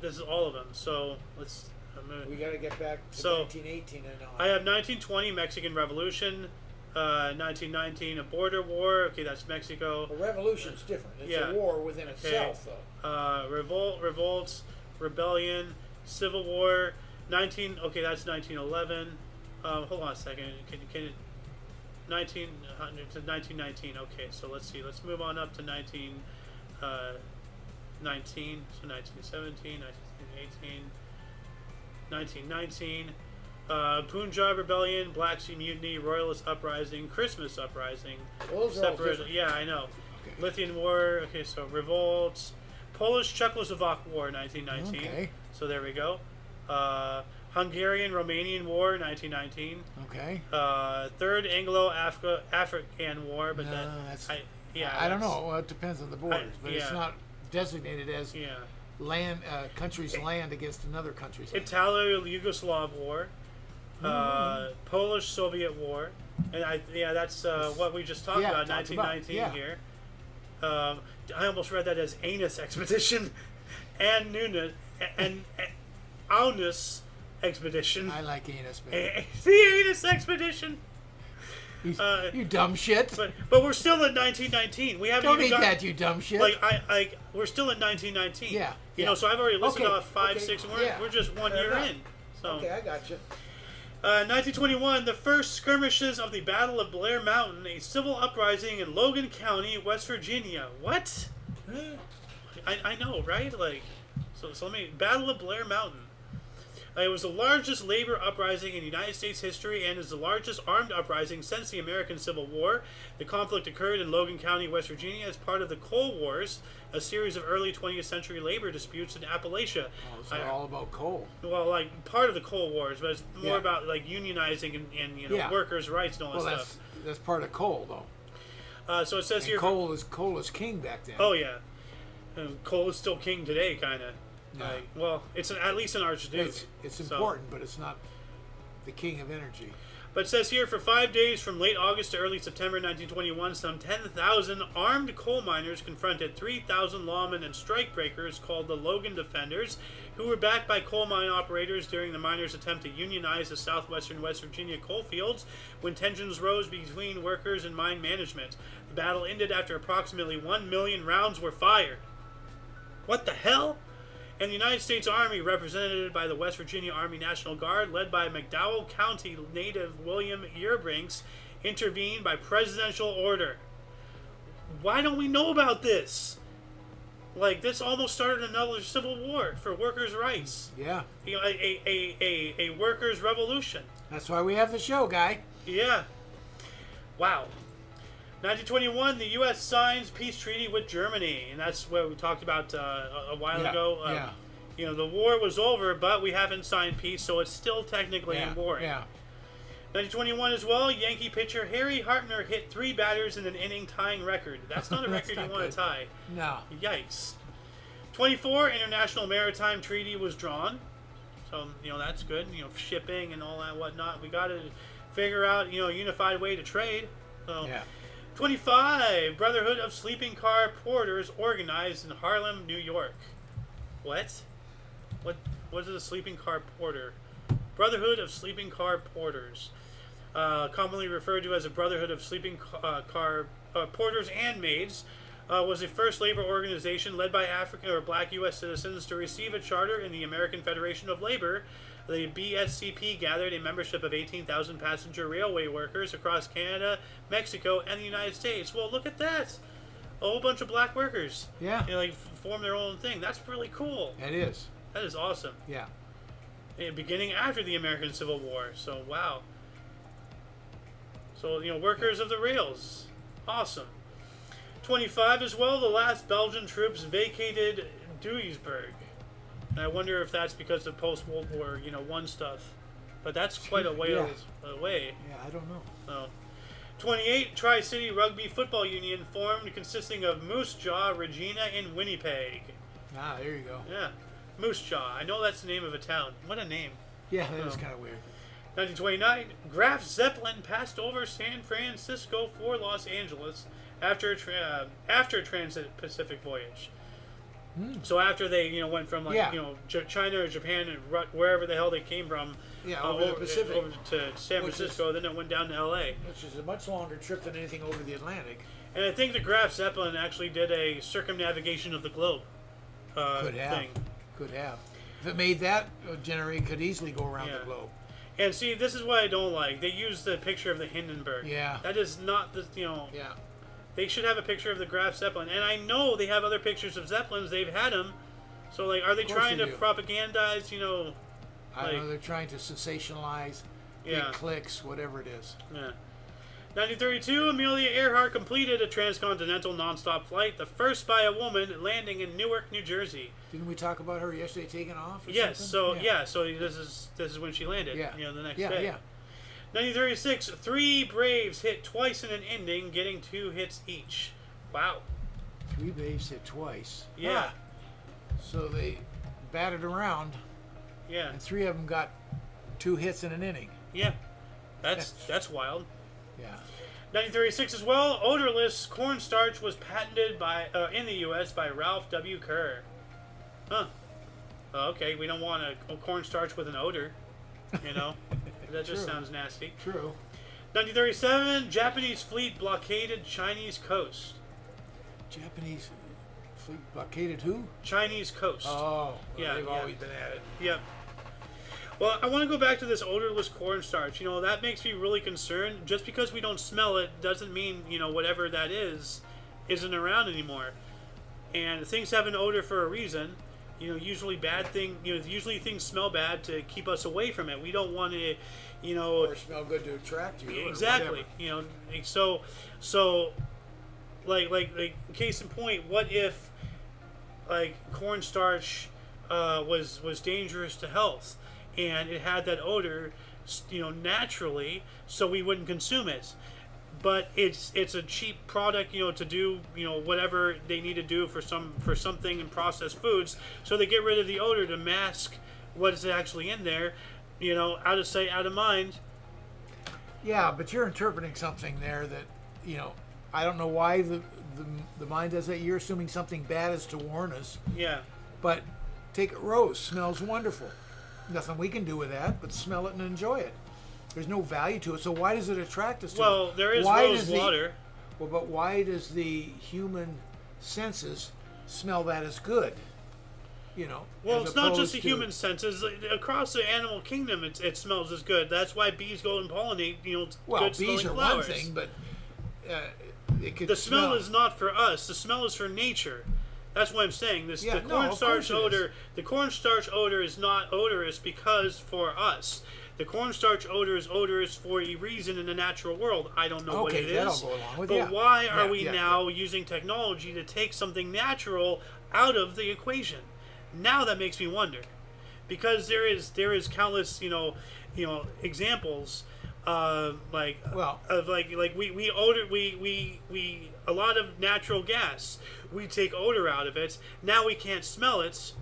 This is all of them. So let's. I'm gonna, We got to get back to So, 1918 and on. I have 1920 Mexican Revolution. 1919, a border war. Okay, that's Mexico. A revolution's different. It's Yeah. a war within itself, though. Revolts, rebellion, civil war. 19. Okay, that's 1911. Hold on a second. Can it? 1900 to 1919. Okay, so let's see. Let's move on up to 1919. So 1917, 1918, 1919. Punjab Rebellion, Black Sea Mutiny, Royalist Uprising, Christmas Uprising. Well, those are all different. Yeah, I know. Okay. Lithian War. Okay, so revolts. Polish Czechoslovak War, 1919. Okay. So there we go. Hungarian Romanian War, 1919. Okay. Third Anglo-African War, but that's. yeah, I don't know. Well, it depends on the borders, but it's yeah. not designated as Yeah. land, country's land against another country's land. Italo-Yugoslav War, Polish-Soviet War, and that's what we just talked about, 1919 here. I almost read that as Anus Expedition, and Nunes and Aunus Expedition. I like anus, man. The Anus Expedition. You dumb shit. But we're still in 1919. We haven't Don't even eat got that, you dumb shit. We're still in 1919. Yeah, You know, so I've already listed Okay, off 5, okay, 6, and yeah. we're just 1 Fair year enough. in. So. Okay, I got you. 1921, the first skirmishes of the Battle of Blair Mountain, a civil uprising in Logan County, West Virginia. What? I know, right? So let me. Battle of Blair Mountain. It was the largest labor uprising in United States history and is the largest armed uprising since the American Civil War. The conflict occurred in Logan County, West Virginia, as part of the Coal Wars, a series of early 20th century labor disputes in Appalachia. Oh, it's all about coal. Well, part of the Coal Wars, but it's more Yeah. about unionizing and Yeah. workers' rights and all that stuff. That's part of coal, though. So it says And here. coal is king back then. Oh yeah, coal is still king today, kind of. Yeah. Well, it's at least an archduke. It's so. important, but it's not the king of energy. But it says here, for 5 days from late August to early September 1921, some 10,000 armed coal miners confronted 3,000 lawmen and strikebreakers called the Logan Defenders, who were backed by coal mine operators during the miners' attempt to unionize the southwestern West Virginia coal fields when tensions rose between workers and mine management. The battle ended after approximately 1 million rounds were fired. What the hell? And the United States Army, represented by the West Virginia Army National Guard, led by McDowell County native William Yearbrinks, intervened by presidential order. Why don't we know about this? This almost started another civil war for workers' rights. Yeah. A workers' revolution. That's why we have the show, guy. Yeah. Wow. 1921, the U.S. signs peace treaty with Germany, and that's what we talked about a while ago. Yeah. The war was over, but we haven't signed peace, so it's still technically in war. Yeah. 1921 as well, Yankee pitcher Harry Hartner hit 3 batters in an inning tying record. That's not a That's record you not want good. to tie. No. Yikes. 24, International Maritime Treaty was drawn. So, that's good. Shipping and all that whatnot. We got to figure out, a unified way to trade. So, Yeah. 25, Brotherhood of Sleeping Car Porters organized in Harlem, New York. What is a sleeping car porter? Brotherhood of Sleeping Car Porters, commonly referred to as a Brotherhood of Sleeping Car Porters and Maids, was the first labor organization led by African or Black U.S. citizens to receive a charter in the American Federation of Labor. The BSCP gathered a membership of 18,000 passenger railway workers across Canada, Mexico, and the United States. Well, look at that. A whole bunch of black workers. Yeah. Form their own thing. That's really cool. It is. That is awesome. Yeah. Beginning after the American Civil War. So, wow. So, workers of the rails. Awesome. 25 as well, the last Belgian troops vacated Duisburg. And I wonder if that's because of post-World War, I stuff. But that's quite a way away. Yeah, I don't know. So, 28, Tri-City Rugby Football Union formed, consisting of Moose Jaw, Regina, and Winnipeg. Ah, there you go. Yeah, Moose Jaw. I know that's the name of a town. What a name. Yeah, that is kind of weird. 1929, Graf Zeppelin passed over San Francisco for Los Angeles after a Trans-Pacific voyage. So after they went from like Yeah. China or Japan and wherever the hell they came from, Yeah, over the Pacific. over to San Which is- Francisco, then it went down to L.A. Which is a much longer trip than anything over the Atlantic. And I think the Graf Zeppelin actually did a circumnavigation of the globe Could have. thing. Could have. If it made that generate, it could easily go around Yeah. the globe. And see, this is what I don't like. They use the picture of the Hindenburg. Yeah. That is not the Yeah. They should have a picture of the Graf Zeppelin. And I know they have other pictures of Zeppelins. They've had them. So like, are they Of course trying they to do. propagandize? I Like- don't know, they're trying to sensationalize, big Yeah. clicks, whatever it is. Yeah. 1932, Amelia Earhart completed a transcontinental nonstop flight, the first by a woman, landing in Newark, New Jersey. Didn't we talk about her yesterday taking off? Or Yes. something? So this is when she landed. Yeah. The next Yeah, day. yeah. 1936, 3 Braves hit twice in an inning, getting 2 hits each. Wow. 3 Braves hit twice. Yeah. Huh. So they batted around, Yeah. and 3 of them got 2 hits in an inning. Yeah. That's wild. Yeah. 1936 as well, odorless cornstarch was patented by in the U.S. by Ralph W. Kerr. Huh. Okay, we don't want a cornstarch with an odor. That just True. sounds nasty. True. 1937, Japanese fleet blockaded Chinese coast. Japanese fleet blockaded who? Chinese coast. Oh, well, Yeah, they've yeah. always been at it. Yep. Well, I want to go back to this odorless cornstarch. That makes me really concerned. Just because we don't smell it doesn't mean, whatever that is, isn't around anymore. And things have an odor for a reason. Usually usually things smell bad to keep us away from it. We don't want to, Or smell good to attract you. or exactly. whatever. So, like, case in point, what if, like, cornstarch was dangerous to health, and it had that odor, naturally, so we wouldn't consume it. But it's a cheap product, to do, whatever they need to do for something in processed foods. So they get rid of the odor to mask what is actually in there, out of sight, out of mind. Yeah, but you're interpreting something there that, I don't know why the mind does that. You're assuming something bad is to warn us. Yeah. But take it roast. Smells wonderful. Nothing we can do with that, but smell it and enjoy it. There's no value to it. So why does it attract us to Well, it? there is Why rose does the- water. Well, but why does the human senses smell that as good? Well, as it's not just opposed the to- human senses. Across the animal kingdom, it smells as good. That's why bees go and pollinate, Well, good bees smelling are flowers. one thing, but it could The smell is not for us. The smell is for nature. That's what I'm saying. Yeah, The no, of cornstarch course it is. odor. The cornstarch odor is not odorous because for us. The cornstarch odor is odorous for a reason in the natural world. I don't know what Okay, it that'll is. go along with, But yeah. why are Yeah, we yeah, now using technology to take something natural out of the equation? Now that makes me wonder, because there is countless examples like Well- of like we odor we a lot of natural gas, we take odor out of it. Now we can't smell it,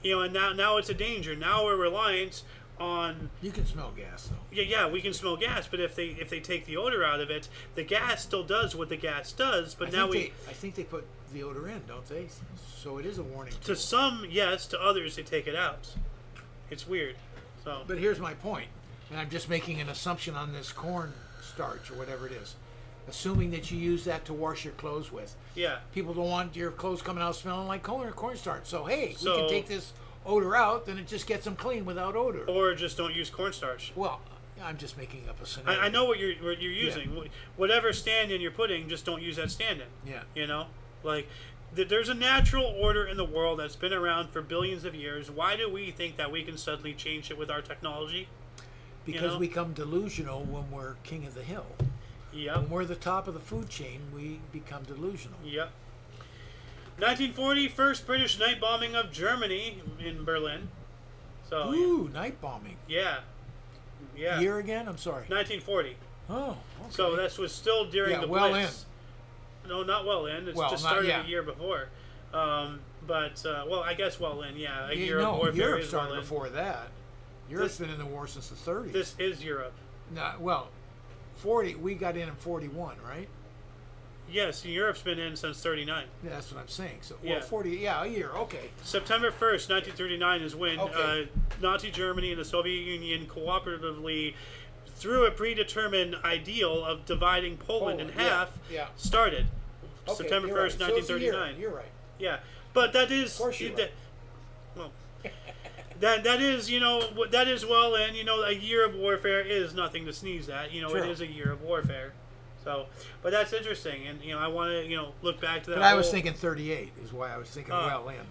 and now it's a danger. Now we're reliant on You can smell gas, though. yeah we can smell gas, but if they take the odor out of it, the gas still does what the gas does. But now I think they put the odor in, don't they? So it is a warning. to some yes, to others they take it out. It's weird. So But here's my point, and I'm just making an assumption on this corn starch or whatever it is. Assuming that you use that to wash your clothes with. yeah. People don't want your clothes coming out smelling like cornstarch. So hey, we So- can take this odor out, then it just gets them clean without odor. Or just don't use cornstarch. Well, I'm just making up a scenario. I know what you're using. Whatever stand-in you're putting, just don't use that stand-in. Yeah. Like there's a natural order in the world that's been around for billions of years. Why do we think that we can suddenly change it with our technology? Because we become delusional when we're king of the hill. Yep. When we're the top of the food chain, we become delusional. Yep. 1940, first British night bombing of Germany in Berlin. So Ooh, night bombing. yeah. Year again? I'm sorry. 1940. Oh, okay. So that was still during Yeah, the well Blitz. No, not well in. It's Well, just not started yet. a year before. Well, I guess well in, yeah. A year no, of warfare Europe is started well in. before that. Europe's been in the war since the 30s. This is Europe. No, well, 40. We got in 41, right? Yes, Europe's been in since 39. Yeah, that's what I'm saying. So, Yeah. well, 40. Yeah, a year. Okay. September 1st, 1939 is when Okay. Nazi Germany and the Soviet Union cooperatively, through a predetermined ideal of dividing Poland in Poland, yeah, half, yeah. started. Okay, September you're 1st, right. So it's a year. 1939. You're right. Yeah, but that is, Of course you're right. well, that is, that is well, and a year of warfare is nothing to sneeze at. True. It is a year of warfare. So, but that's interesting, and I want to look back to that. But I was whole- thinking 38 is why I was thinking well in.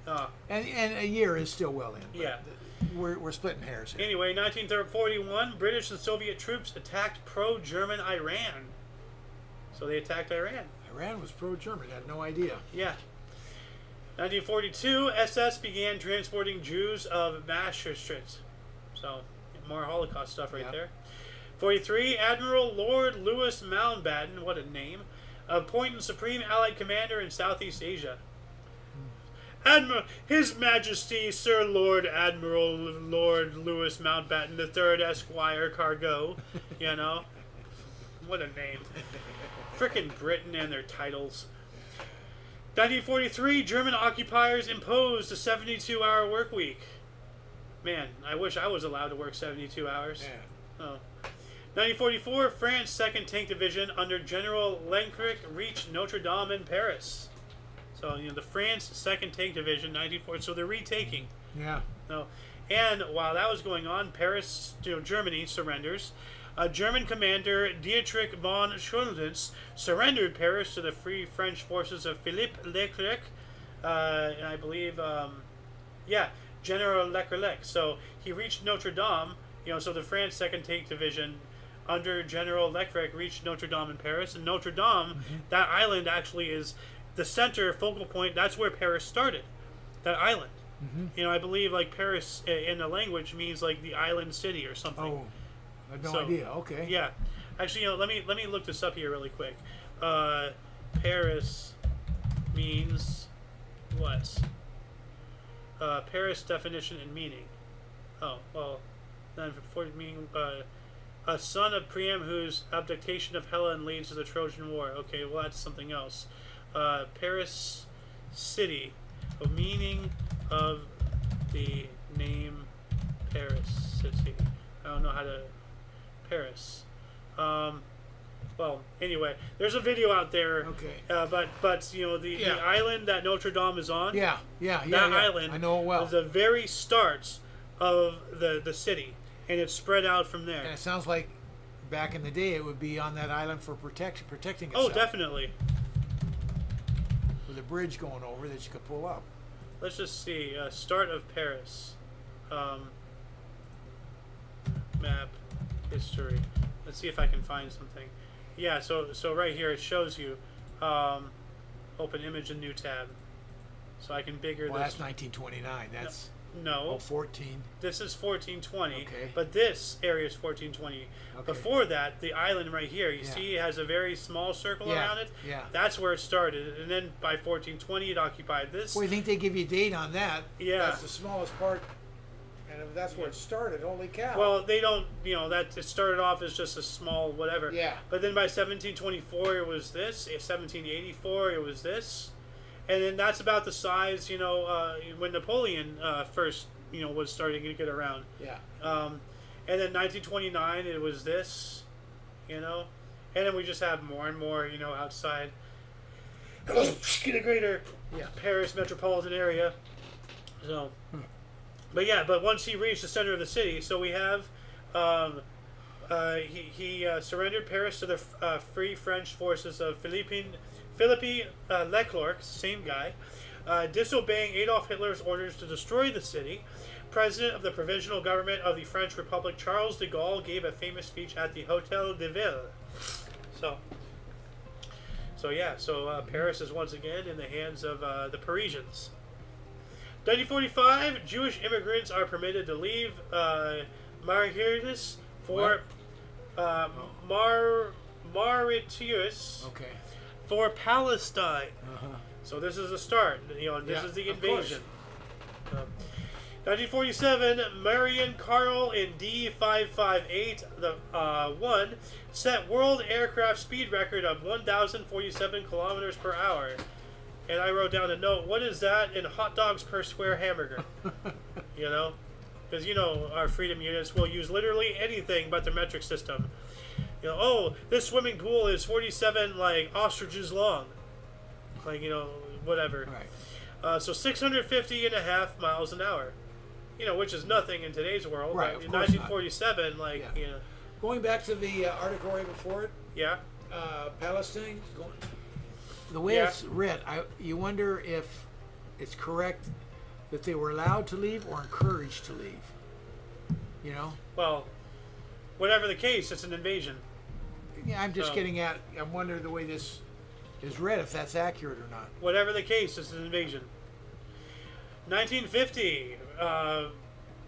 Uh, And a year is still well in. But Yeah. We're splitting hairs here. Anyway, 1941, British and Soviet troops attacked pro-German Iran. So they attacked Iran. Iran was pro-German. I had no idea. Yeah. 1942, SS began transporting Jews of Maastricht. So, more Holocaust stuff right Yeah. there. 43, Admiral Lord Louis Mountbatten, what a name, appointed Supreme Allied Commander in Southeast Asia. His Majesty Sir Lord Admiral Lord Louis Mountbatten III Esquire Cargo. What a name. Frickin' Britain and their titles. 1943, German occupiers imposed a 72-hour work week. Man, I wish I was allowed to work 72 hours. Yeah. Oh. 1944, France 2nd Tank Division under General Leclerc reached Notre Dame in Paris. So, the France 2nd Tank Division, 1940. So they're retaking. Yeah. No. And while that was going on, Paris, Germany surrenders. German commander Dietrich von Schultz surrendered Paris to the Free French forces of Philippe Leclerc, and I believe, General Leclerc. So he reached Notre Dame. So the France 2nd Tank Division under General Leclerc reached Notre Dame in Paris, and Notre Dame, that island actually is the center focal point. That's where Paris started. That island. I believe like Paris in the language means like the island city or something. Oh, I had no idea. Okay. Yeah, actually, let me look this up here really quick. Paris means what? Paris definition and meaning. Oh well, then for meaning a son of Priam whose abdication of Helen leads to the Trojan War. Okay, well that's something else. Paris city, the meaning of the name Paris city. I don't know how to. Paris. Well, anyway, there's a video out there. Okay. But the island that Notre Dame is on. Yeah. That island. I know it well. Is the very start of the city, and it's spread out from there. And it sounds like back in the day it would be on that island for protecting itself. Oh, definitely. With a bridge going over that you could pull up. Let's just see. Start of Paris. Map. History. Let's see if I can find something. Yeah, so right here it shows you. Open image and new tab. So I can bigger Well, this. that's 1929. That's No. 14. This is 1420. Okay. But this area is 1420. Okay. Before that, the island right here, you Yeah. see it has a very small circle Yeah, around it. yeah. That's where it started. And then by 1420 it occupied this. Well, you think they give you a date on that? Yeah. That's the smallest part. And if that's where it started, holy cow. Well, they don't, that it started off as just a small whatever. Yeah. But then by 1724 it was this. 1784 it was this. And then that's about the size, when Napoleon first, was starting to get around. Yeah. And then 1929 it was this, and then we just have more and more, outside the greater Paris metropolitan area. So, but once he reached the center of the city, so we have, he surrendered Paris to the Free French forces of Philippe Leclerc, same guy, disobeying Adolf Hitler's orders to destroy the city. President of the Provisional Government of the French Republic, Charles de Gaulle, gave a famous speech at the Hotel de Ville. So Paris is once again in the hands of the Parisians. 1945, Jewish immigrants are permitted to leave Mauritius for Mauritius Okay. for Palestine. Uh-huh. So this is the start. This is the of course. invasion. 1947, Marion Carl in D558, the 1, set world aircraft speed record of 1,047 kilometers per hour. And I wrote down a note, what is that in hot dogs per square hamburger? You know? Because, you know, our freedom units will use literally anything but the metric system. You know, oh, this swimming pool is 47, like, ostriches long. Like, you know, whatever. Right. So 650 and a half miles an hour. You know, which is nothing in today's world. Right, But of in course 1947, like, Yeah. you know. Going back to the article right before it, Yeah. Palestine, the way Yeah. it's read, you wonder if it's correct that they were allowed to leave or encouraged to leave. You know? Well, whatever the case, it's an invasion. Yeah, I'm just So- getting at, I'm wondering the way this is read, if that's accurate or not. Whatever the case, it's an invasion. 1950.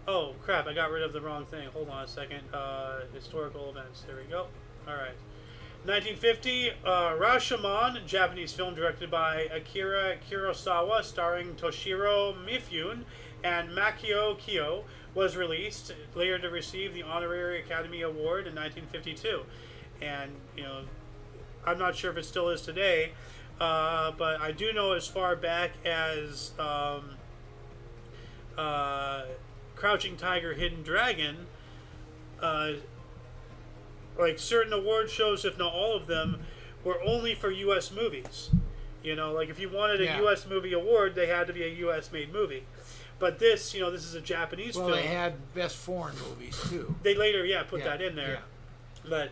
Oh, crap, I got rid of the wrong thing. Hold on a second. Historical events. There we go. All right. 1950, Rashomon, Japanese film directed by Akira Kurosawa, starring Toshiro Mifune and Makio Kyo, was released, later to receive the Honorary Academy Award in 1952. And, you know, I'm not sure if it still is today, but I do know as far back as Crouching Tiger, Hidden Dragon, like certain award shows, if not all of them, were only for U.S. movies. You know, like if you wanted a Yeah. U.S. movie award, they had to be a U.S. made movie. But this, you know, this is a Japanese Well, film. they had best foreign movies too. They later, put Yeah, that in there. yeah.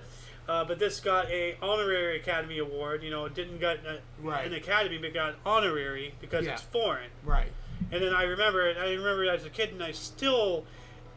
But this got a honorary Academy Award. You know, it didn't get Right. an Academy, but got honorary because Yeah. it's foreign. Right. And then I remember it as a kid, and I still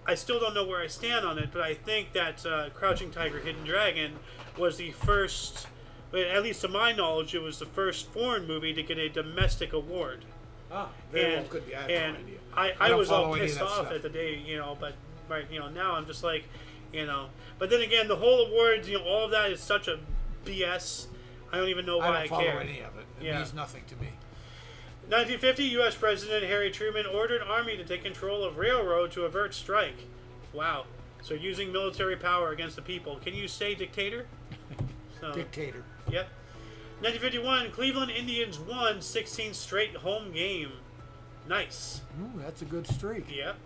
don't know where I stand on it, but I think that Crouching Tiger, Hidden Dragon was the first, at least to my knowledge, it was the first foreign movie to get a domestic award. Ah, very well could be. I have and no idea. I don't was all follow any of pissed that off stuff. at the day, you know, but right, you know, now I'm just like, you know, but then again, the whole awards, you know, all of that is such a BS. I don't even know why I don't follow care. any of it. It Yeah. means nothing to me. 1950, U.S. President Harry Truman ordered Army to take control of railroad to avert strike. Wow. So using military power against the people. Can you say dictator? So, Dictator. Yep. 1951, Cleveland Indians won 16 straight home game. Nice. Ooh, that's a good streak. Yep.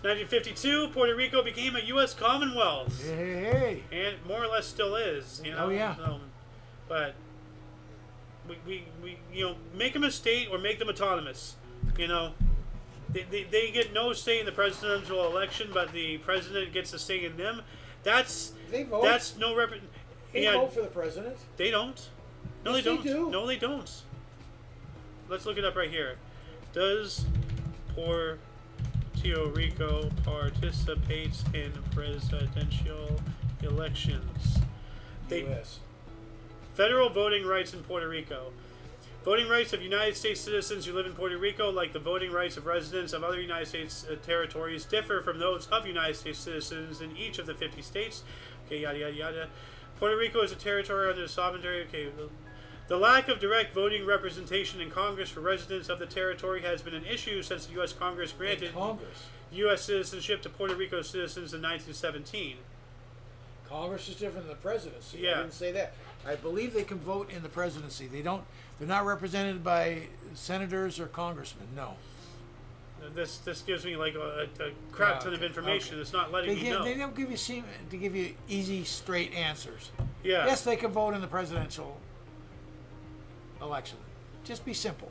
1952, Puerto Rico became a U.S. Commonwealth. Hey, hey, hey. And more or less still is, you know. Oh, yeah. But we you know, make them a state or make them autonomous. You know, they get no say in the presidential election, but the president gets a say in them. That's They vote. That's no They vote for the president. They don't. No, Yes, they they don't. do. No, they don't. Let's look it up right here. Does Puerto Rico participates in presidential elections? U.S. Federal voting rights in Puerto Rico. Voting rights of United States citizens who live in Puerto Rico, like the voting rights of residents of other United States territories, differ from those of United States citizens in each of the 50 states. Okay, yada, yada, yada. Puerto Rico is a territory under the sovereignty. Okay, the lack of direct voting representation in Congress for residents of the territory has been an issue since the U.S. Congress granted Congress. U.S. citizenship to Puerto Rico citizens in 1917. Congress is different than the presidency. Yeah. I didn't say that. I believe they can vote in the presidency. They don't. They're not represented by senators or congressmen. No. This gives me like a crap ton of Okay, information. okay. It's not letting me know. They don't give you to give you easy, straight answers. Yeah. Yes, they can vote in the presidential election. Just be simple.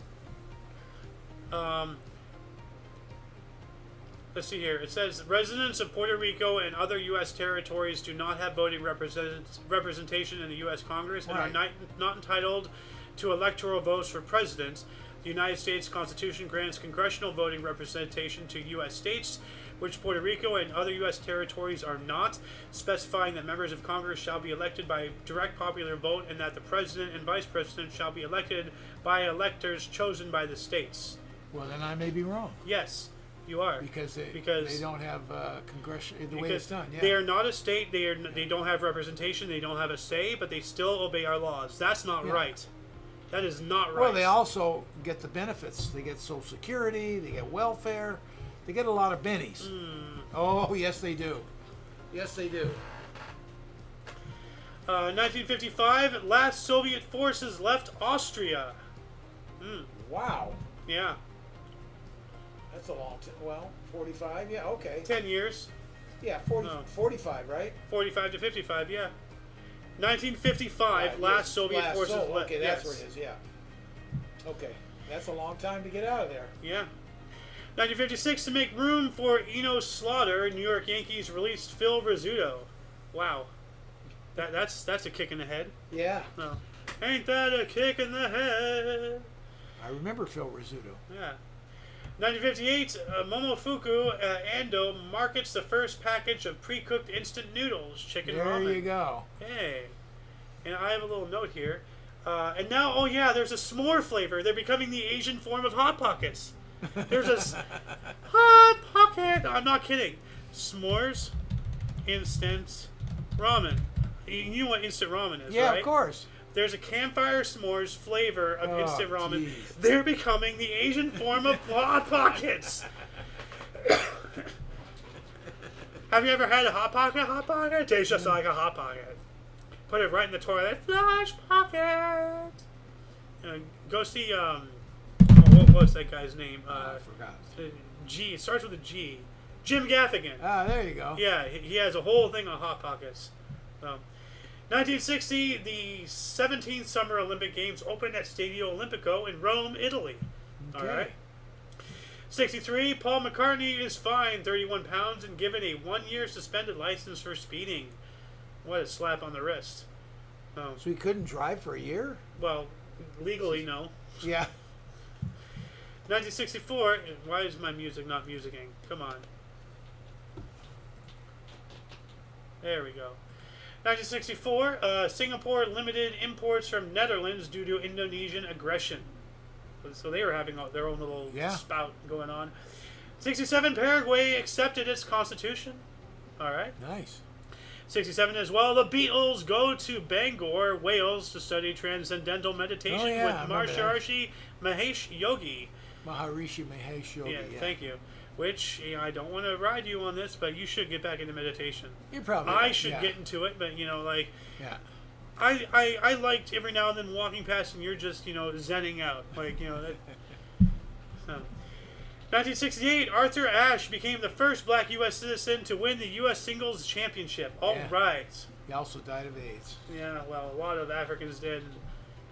Let's see here. It says residents of Puerto Rico and other U.S. territories do not have voting representation in the U.S. Congress and Right. are not entitled to electoral votes for president. The United States Constitution grants congressional voting representation to U.S. states, which Puerto Rico and other U.S. territories are not, specifying that members of Congress shall be elected by direct popular vote and that the president and vice president shall be elected by electors chosen by the states. Well, then I may be wrong Yes, you are. because they don't have congressional the way it's done. Yeah. They are not a state. They don't have representation. They don't have a say, but they still obey our laws. That's not Yeah. right. That is not right. Well, they also get the benefits. They get Social Security. They get welfare. They get a lot of bennies. Oh, yes, they do. Yes, they do. 1955, last Soviet forces left Austria. Wow. Yeah, That's a long time. Well, 45? Yeah, okay. 10 years. Yeah, 45, right? 45 to 55, yeah. 1955, Right, last yes, Soviet last forces Soviet. left. Okay, that's yes. where it is, yeah. Okay. That's a long time to get out of there. Yeah. 1956, to make room for Eno's slaughter, New York Yankees released Phil Rizzuto. Wow. That's a kick in the head. Yeah. No. Ain't that a kick in the head? I remember Phil Rizzuto. Yeah. 1958, Momofuku Ando markets the first package of pre-cooked instant noodles, chicken There ramen. you go. Hey. And I have a little note here. And now, oh yeah, there's a s'more flavor. They're becoming the Asian form of Hot Pockets. There's a Hot Pocket. I'm not kidding. S'mores, instant ramen. You know what instant ramen is, Yeah, right? of course. There's a campfire s'mores flavor of instant ramen. Geez. They're becoming the Asian form of Hot Pockets. Have you ever had a Hot Pocket? Hot Pocket? It tastes just like a Hot Pocket. Put it right in the toilet. Flash Pocket. Go see, what was that guy's name? I forgot. G. It starts with a G. Jim Gaffigan. Ah, there you go. Yeah, he has a whole thing on Hot Pockets. 1960, the 17th Summer Olympic Games opened at Stadio Olimpico in Rome, Italy. Okay. All right. 63, Paul McCartney is fined 31 pounds and given a 1-year suspended license for speeding. What a slap on the wrist. So he couldn't drive for a year? Well, legally, no. Yeah. 1964, why is my music not musicking? Come on. There we go. 1964, Singapore limited imports from Netherlands due to Indonesian aggression. So they were having their own little spout going on. 67, Paraguay accepted its constitution. All right. Nice. 67 as well, the Beatles go to Bangor, Wales to study transcendental meditation with Maharishi Mahesh Yogi. Maharishi Mahesh Yogi. Yeah, thank you. Which, I don't want to ride you on this, but you should get back into meditation. You probably I should get into it, but, Yeah. I liked every now and then walking past and you're just, zenning out. Like, that. So. 1968, Arthur Ashe became the first black U.S. citizen to win the U.S. Singles Championship. All right. He also died of AIDS. Yeah, well, a lot of Africans did.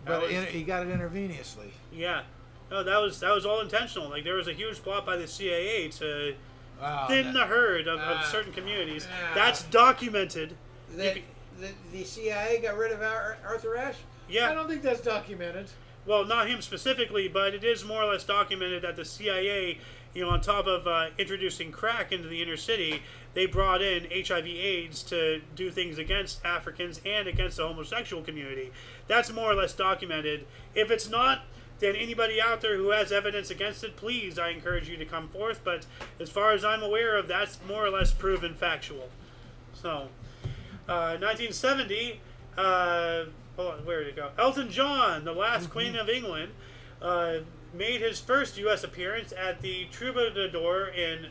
But he got it intravenously. Yeah. No, that was all intentional. Like, there was a huge plot by the CIA to thin the herd of certain communities. That's documented. The CIA got rid of Arthur Ashe? Yeah. I don't think that's documented. Well, not him specifically, but it is more or less documented that the CIA, on top of introducing crack into the inner city, they brought in HIV/AIDS to do things against Africans and against the homosexual community. That's more or less documented. If it's not, then anybody out there who has evidence against it, please, I encourage you to come forth. But as far as I'm aware of, that's more or less proven factual. So, 1970... hold on, where did it go? Elton John, the last Queen of England, made his first U.S. appearance at the Troubadour in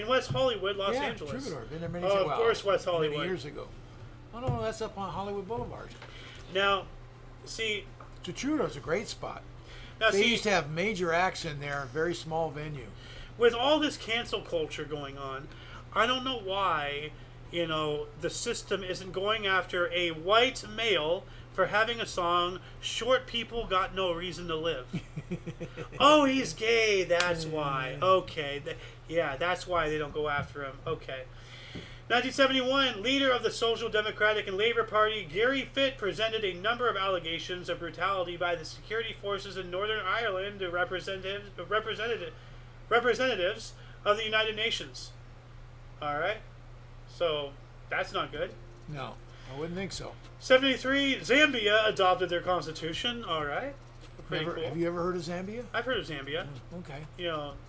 West Hollywood, Los Angeles. Troubadour. Been there many of course, West Hollywood. Many years ago. Oh no, that's up on Hollywood Boulevard. Now, see, The Troubadour's a great spot. Now, They used to have major acts in there, a very small venue. With all this cancel culture going on, I don't know why. The system isn't going after a white male for having a song, Short People Got No Reason to Live. Oh, he's gay, that's why. Okay, that's why they don't go after him. Okay. 1971, leader of the Social Democratic and Labour Party, Gary Fitt, presented a number of allegations of brutality by the security forces in Northern Ireland to representatives of the United Nations. All right. So, that's not good. No, I wouldn't think so. 73, Zambia adopted their constitution. All right. Pretty cool. Have you ever heard of Zambia? I've heard of Zambia. Okay.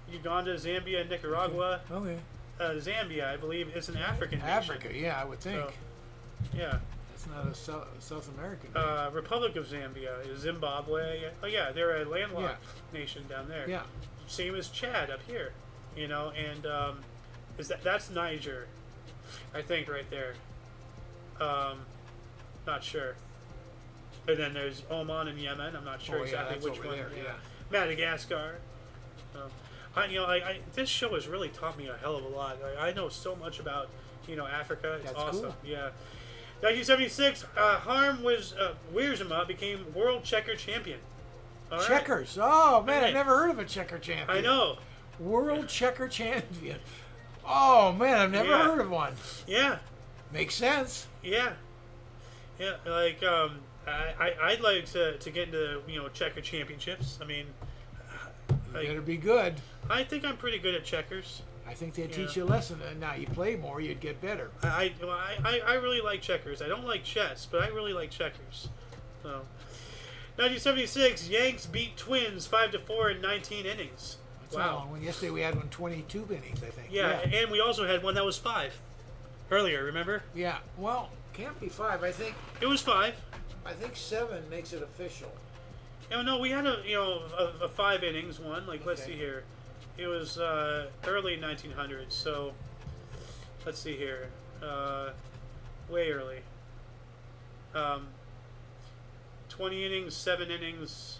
Uganda, Zambia, Nicaragua. Okay. Zambia, I believe, is an African nation. Africa, yeah, I would think. So, yeah. It's not a South American. Republic of Zambia is Zimbabwe. Oh, yeah, they're a landlocked nation down there. Yeah. same as Chad up here, you know, and that's Niger, I think, right there. Not sure. And then there's Oman and Yemen. I'm not sure exactly that's which over one. there, yeah. Madagascar. This show has really taught me a hell of a lot. I know so much about, Africa. It's That's awesome. cool. Yeah. 1976, Harm was Wiersma became world checker champion. All right. Checkers. Oh man, Right. I've never heard of a checker champion. I know. World checker champion. Oh man, I've never Yeah. heard of one. Yeah. Makes sense. Yeah. Yeah. Like I'd like to get into checker championships. I mean, You better be good. I think I'm pretty good at checkers. I think they teach you a lesson, and now you play more, you'd get better. I really like checkers. I don't like chess, but I really like checkers. So, 1976, Yanks beat Twins 5-4 in 19 innings. That's a long one. Yesterday we had one 22 innings, I think. Yeah, and we also had one that was 5 earlier. Remember? Yeah. Well, can't be 5. I think It was 5. 7 makes it official. No, we had a 5 innings one. Like let's see here, it was early 1900s. So let's see here, way early. 20 innings, 7 innings.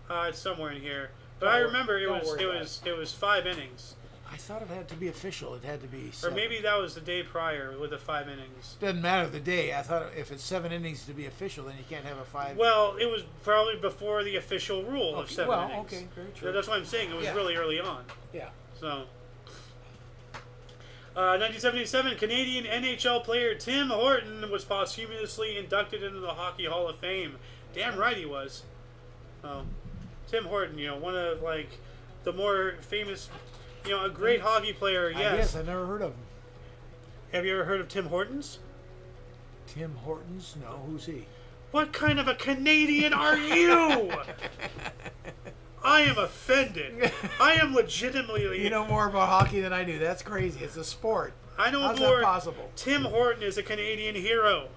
It's somewhere in here. But I remember it was 5 innings. I thought it had to be official. It had to be 7. Or maybe that was the day prior with the 5 innings. Doesn't matter the day. I thought if it's 7 innings to be official, then you can't have a 5. Well, it was probably before the official rule of 7 innings. Well, okay, very true. That's what I'm saying. It was really early on. Yeah. So, 1977, Canadian NHL player Tim Horton was posthumously inducted into the Hockey Hall of Fame. Damn right he was. Tim Horton, one of the more famous, a great hockey player. Yes. I guess I never heard of him. Have you ever heard of Tim Hortons? Tim Hortons? No, who's he? What kind of a Canadian are you? I am offended. I am legitimately. You know more about hockey than I do. That's crazy. It's a sport. I know How's more. that possible? Tim Horton is a Canadian hero.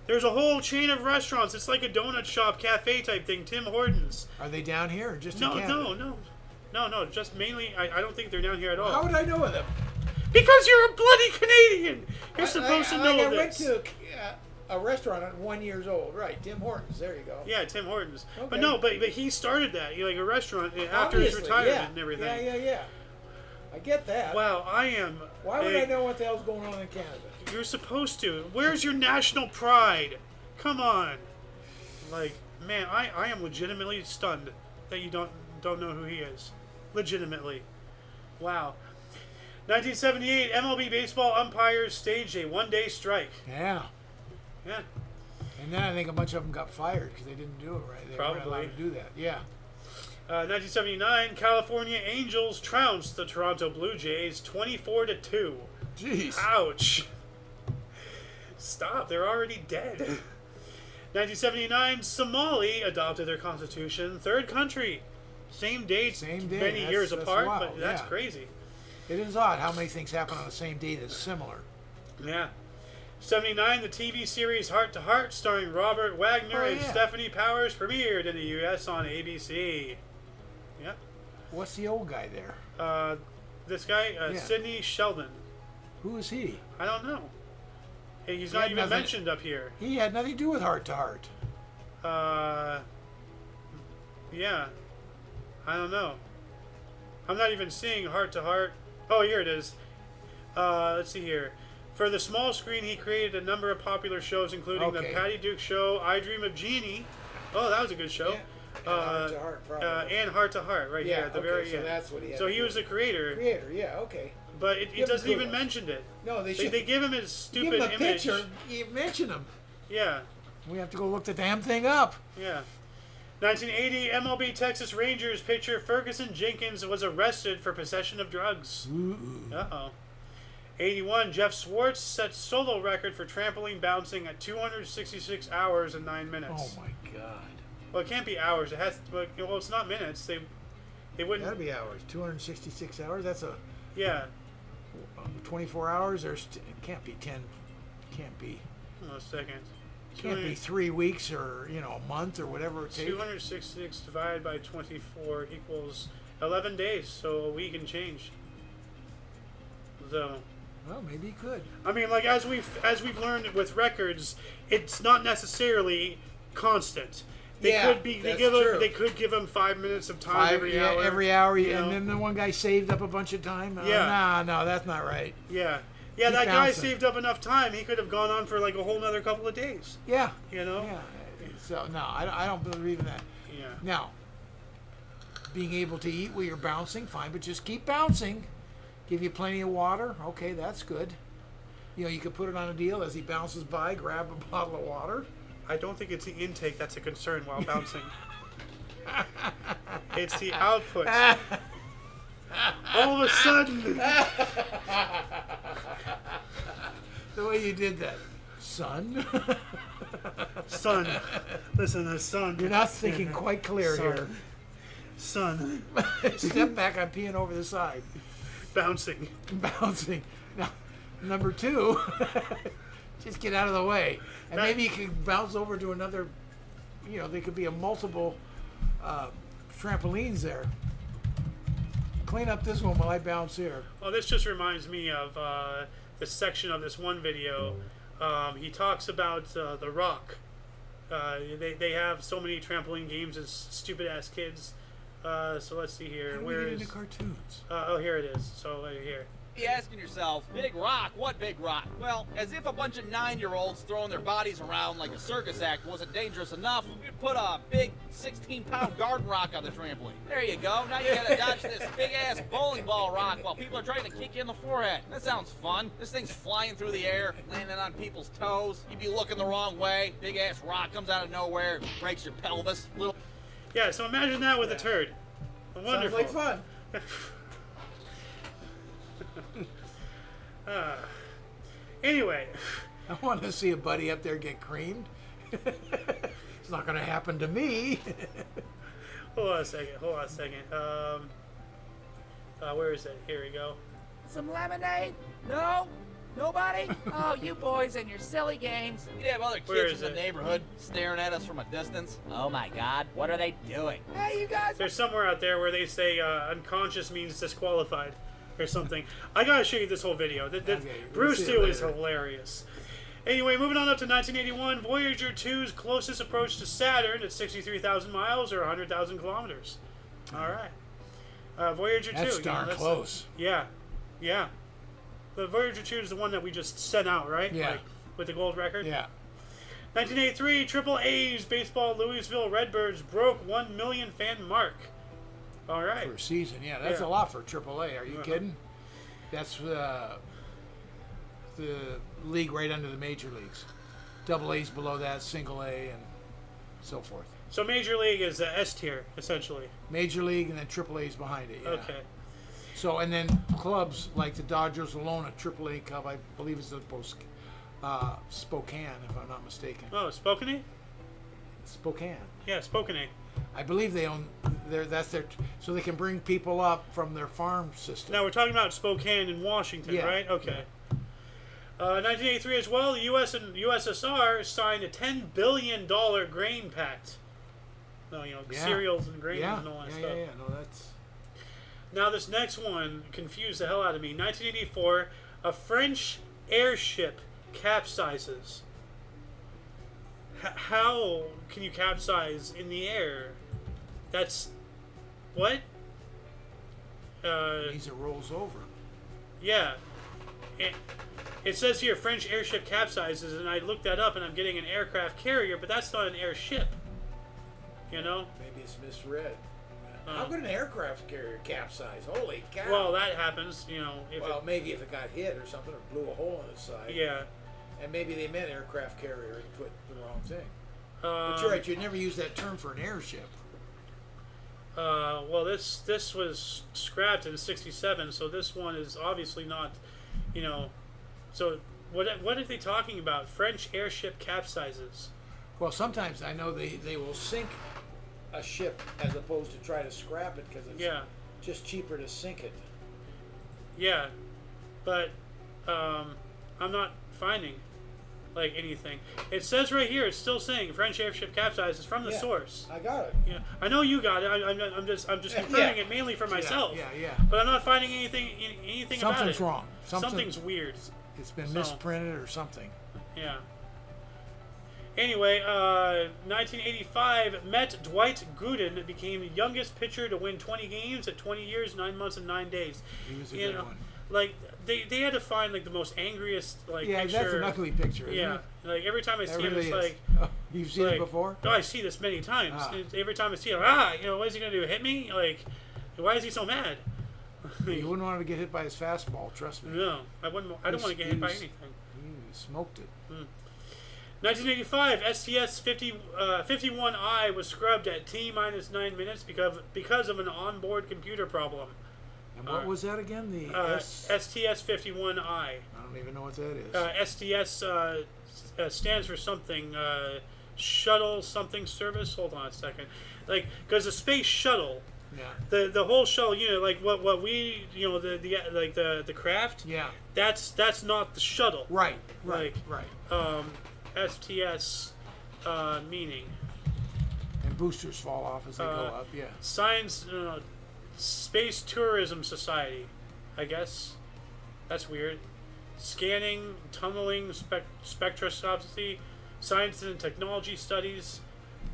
There's a whole chain of restaurants. It's like a donut shop, cafe type thing. Tim Hortons. Are they down here or just in No, Canada? no. Just mainly. I don't think they're down here at all. How would I know of them? Because you're a bloody Canadian. You're supposed to know I this. went to a restaurant at 1 year old. Right, Tim Hortons. There you go. Yeah, Tim Hortons. Okay. But no, but he started that, like a restaurant after his Obviously, retirement and everything. Yeah. I get that. Wow, I am. Why would I know what the hell's going on in Canada? You're supposed to. Where's your national pride? Come on. Like, man, I am legitimately stunned that you don't know who he is. Legitimately. Wow. 1978, MLB baseball umpires staged a one-day strike. Yeah. Yeah. And then I think a bunch of them got fired because they didn't do it right. They weren't allowed to do that. Yeah. 1979, California Angels trounced the Toronto Blue Jays 24-2. Jeez. Ouch. Stop, they're already dead. 1979, Somali adopted their constitution. Third country. Same dates, Same day. many years That's apart, wild, but that's yeah. crazy. It is odd how many things happen on the same day that's similar. Yeah. 79, the TV series Heart to Heart, starring Robert Wagner and Stephanie Powers, premiered in the U.S. on ABC. Yep. What's the old guy there? This guy, Sidney Sheldon. Who is he? I don't know. He's He not had even nothing- mentioned up here. He had nothing to do with Heart to Heart. Yeah. I don't know. I'm not even seeing Heart to Heart. Oh, here it is. Let's see here. For the small screen, he created a number of popular shows, including The Patty Duke Show, I Dream of Jeannie. Oh, that was a good show. Yeah. And Heart to Heart, probably. And Heart to Heart, right here at the very so end. that's what he had So to he do. was the creator. Creator, yeah, okay. But it Give him doesn't even kudos. mention it. No, they should. They give him his Give stupid him a image. picture. You mention him. Yeah. We have to go look the damn thing up. Yeah. 1980, MLB Texas Rangers pitcher Ferguson Jenkins was arrested for possession of drugs. Uh-oh. 81, Jeff Swartz set solo record for trampoline bouncing at 266 hours and 9 minutes. Oh my God. Well, it can't be hours. It has. Well, it's not minutes. They wouldn't. That'd be hours. 266 hours. That's a Yeah. 24 hours. There's it can't be 10. Can't be. Hold on a second. Can't be 3 weeks or a month or whatever it takes. 266 divided by 24 equals 11 days, so a week and change. So. Well, maybe he could. I mean, like as we've learned with records, it's not necessarily constant. They could give him 5 minutes of time every hour. Every hour, and then the one guy saved up a bunch of time. No, that's not right. Yeah, Keep that guy bouncing. saved up enough time. He could have gone on for like a whole another couple of days. Yeah. Yeah. So no, I don't believe in that. Yeah. Now, being able to eat while you're bouncing, fine, but just keep bouncing. Give you plenty of water. Okay, that's good. You could put it on a deal as he bounces by, grab a bottle of water. I don't think it's the intake that's a concern while bouncing. It's the output. All of a sudden. The way you did that. Son. Son. Listen, the son. You're not thinking quite clear here. Son. Step back, I'm peeing over the side. Bouncing. Now, number 2, just get out of the way. And maybe you could bounce over to another, there could be a multiple trampolines there. Clean up this one while I bounce here. Well, this just reminds me of this section of this one video. He talks about The Rock. They have so many trampoline games as stupid-ass kids. So let's see here. How do we Where get is? into cartoons? Oh, here it is. So here. Be asking yourself, big rock? What big rock? Well, as if a bunch of 9-year-olds throwing their bodies around like a circus act wasn't dangerous enough, we'd put a big 16-pound garden rock on the trampoline. There you go. Now you gotta dodge this big-ass bowling ball rock while people are trying to kick you in the forehead. That sounds fun. This thing's flying through the air, landing on people's toes. You'd be looking the wrong way. Big-ass rock comes out of nowhere, breaks your pelvis. Little. Yeah. So imagine that with a turd. Wonderful. Sounds like fun. Anyway, I want to see a buddy up there get creamed. It's not going to happen to me. hold on a second. Where is it? Here we go. Some lemonade? No? Nobody? Oh, you boys and your silly games. You'd have other Where kids is in the it? neighborhood staring at us from a distance. Oh my God, what are they doing? Hey, you guys. There's somewhere out there where they say unconscious means disqualified or something. I gotta show you this whole video. Bruce see it 2 is later. hilarious. Anyway, moving on up to 1981, Voyager 2's closest approach to Saturn at 63,000 miles or 100,000 kilometers. All right. Voyager 2. That's darn close. Yeah. The Voyager 2 is the one that we just sent out, right? Yeah. Like, with the gold record? Yeah. 1983, Triple A's baseball Louisville Redbirds broke 1 million fan mark. All right. For a season, yeah. That's a lot for AAA. Are you kidding? That's the league right under the major leagues. Double A's below that, single A, and so forth. So Major League is the S tier, essentially. Major League and then Triple A's behind it, yeah. Okay. So, and then clubs like the Dodgers alone, a AAA club, I believe is the Spokane, if I'm not mistaken. Oh, Spokane? Spokane. Yeah, Spokane. I believe they own so they can bring people up from their farm system. Now we're talking about Spokane in Washington, Yeah, right? Okay. 1983 as well, the U.S. and USSR signed a $10 billion grain pact. No, cereals and grains and all that stuff. Yeah. No, that's. Now this next one confused the hell out of me. 1984, a French airship capsizes. How can you capsize in the air? That's what? Means it rolls over. Yeah. It says here French airship capsizes, and I looked that up, and I'm getting an aircraft carrier, but that's not an airship. Maybe it's misread. How could an aircraft carrier capsize? Holy cow! Well, that happens, maybe if it got hit or something, or blew a hole in its side. Yeah. And maybe they meant aircraft carrier and put the wrong thing. But you're right. You'd never use that term for an airship. Well, this was scrapped in '67, so this one is obviously not, So what are they talking about? French airship capsizes. Well, sometimes I know they will sink a ship as opposed to try to scrap it because it's just cheaper to sink it. Yeah, but I'm not finding. like anything. It says right here, it's still saying French airship capsizes from the Yeah. source. I got it. Yeah, I know you got it. I'm just confirming it mainly for myself. Yeah. But I'm not finding anything about it. Something's wrong. Something's weird. It's been So- misprinted or something. Yeah. Anyway, 1985, Met Dwight Gooden became the youngest pitcher to win 20 games at 20 years, 9 months, and 9 days. He was a good one. Like they had to find like the most angriest like Yeah, picture. that's an ugly picture. Isn't Yeah, it? like every time I That see him, really it's is. like. Oh, you've seen like, it before? Oh, I see this many times. Ah. Every time I see him, what is he gonna do? Hit me? Like, why is he so mad? You wouldn't want to get hit by his fastball. Trust me. No, I wouldn't. I don't want to get hit by anything. He smoked it. 1985, STS 51I was scrubbed at T-minus 9 minutes because of an onboard computer problem. And what was that again? The STS 51I. I don't even know what that is. STS stands for something. Shuttle something service. Hold on a second. Like, because the space shuttle. Yeah. The whole shuttle unit, like what we the craft. Yeah. That's not the shuttle. Right. Like, Right. STS meaning. And boosters fall off as they go up. Yeah. Science, Space Tourism Society, I guess. That's weird. Scanning, tunneling, spectroscopy, science and technology studies.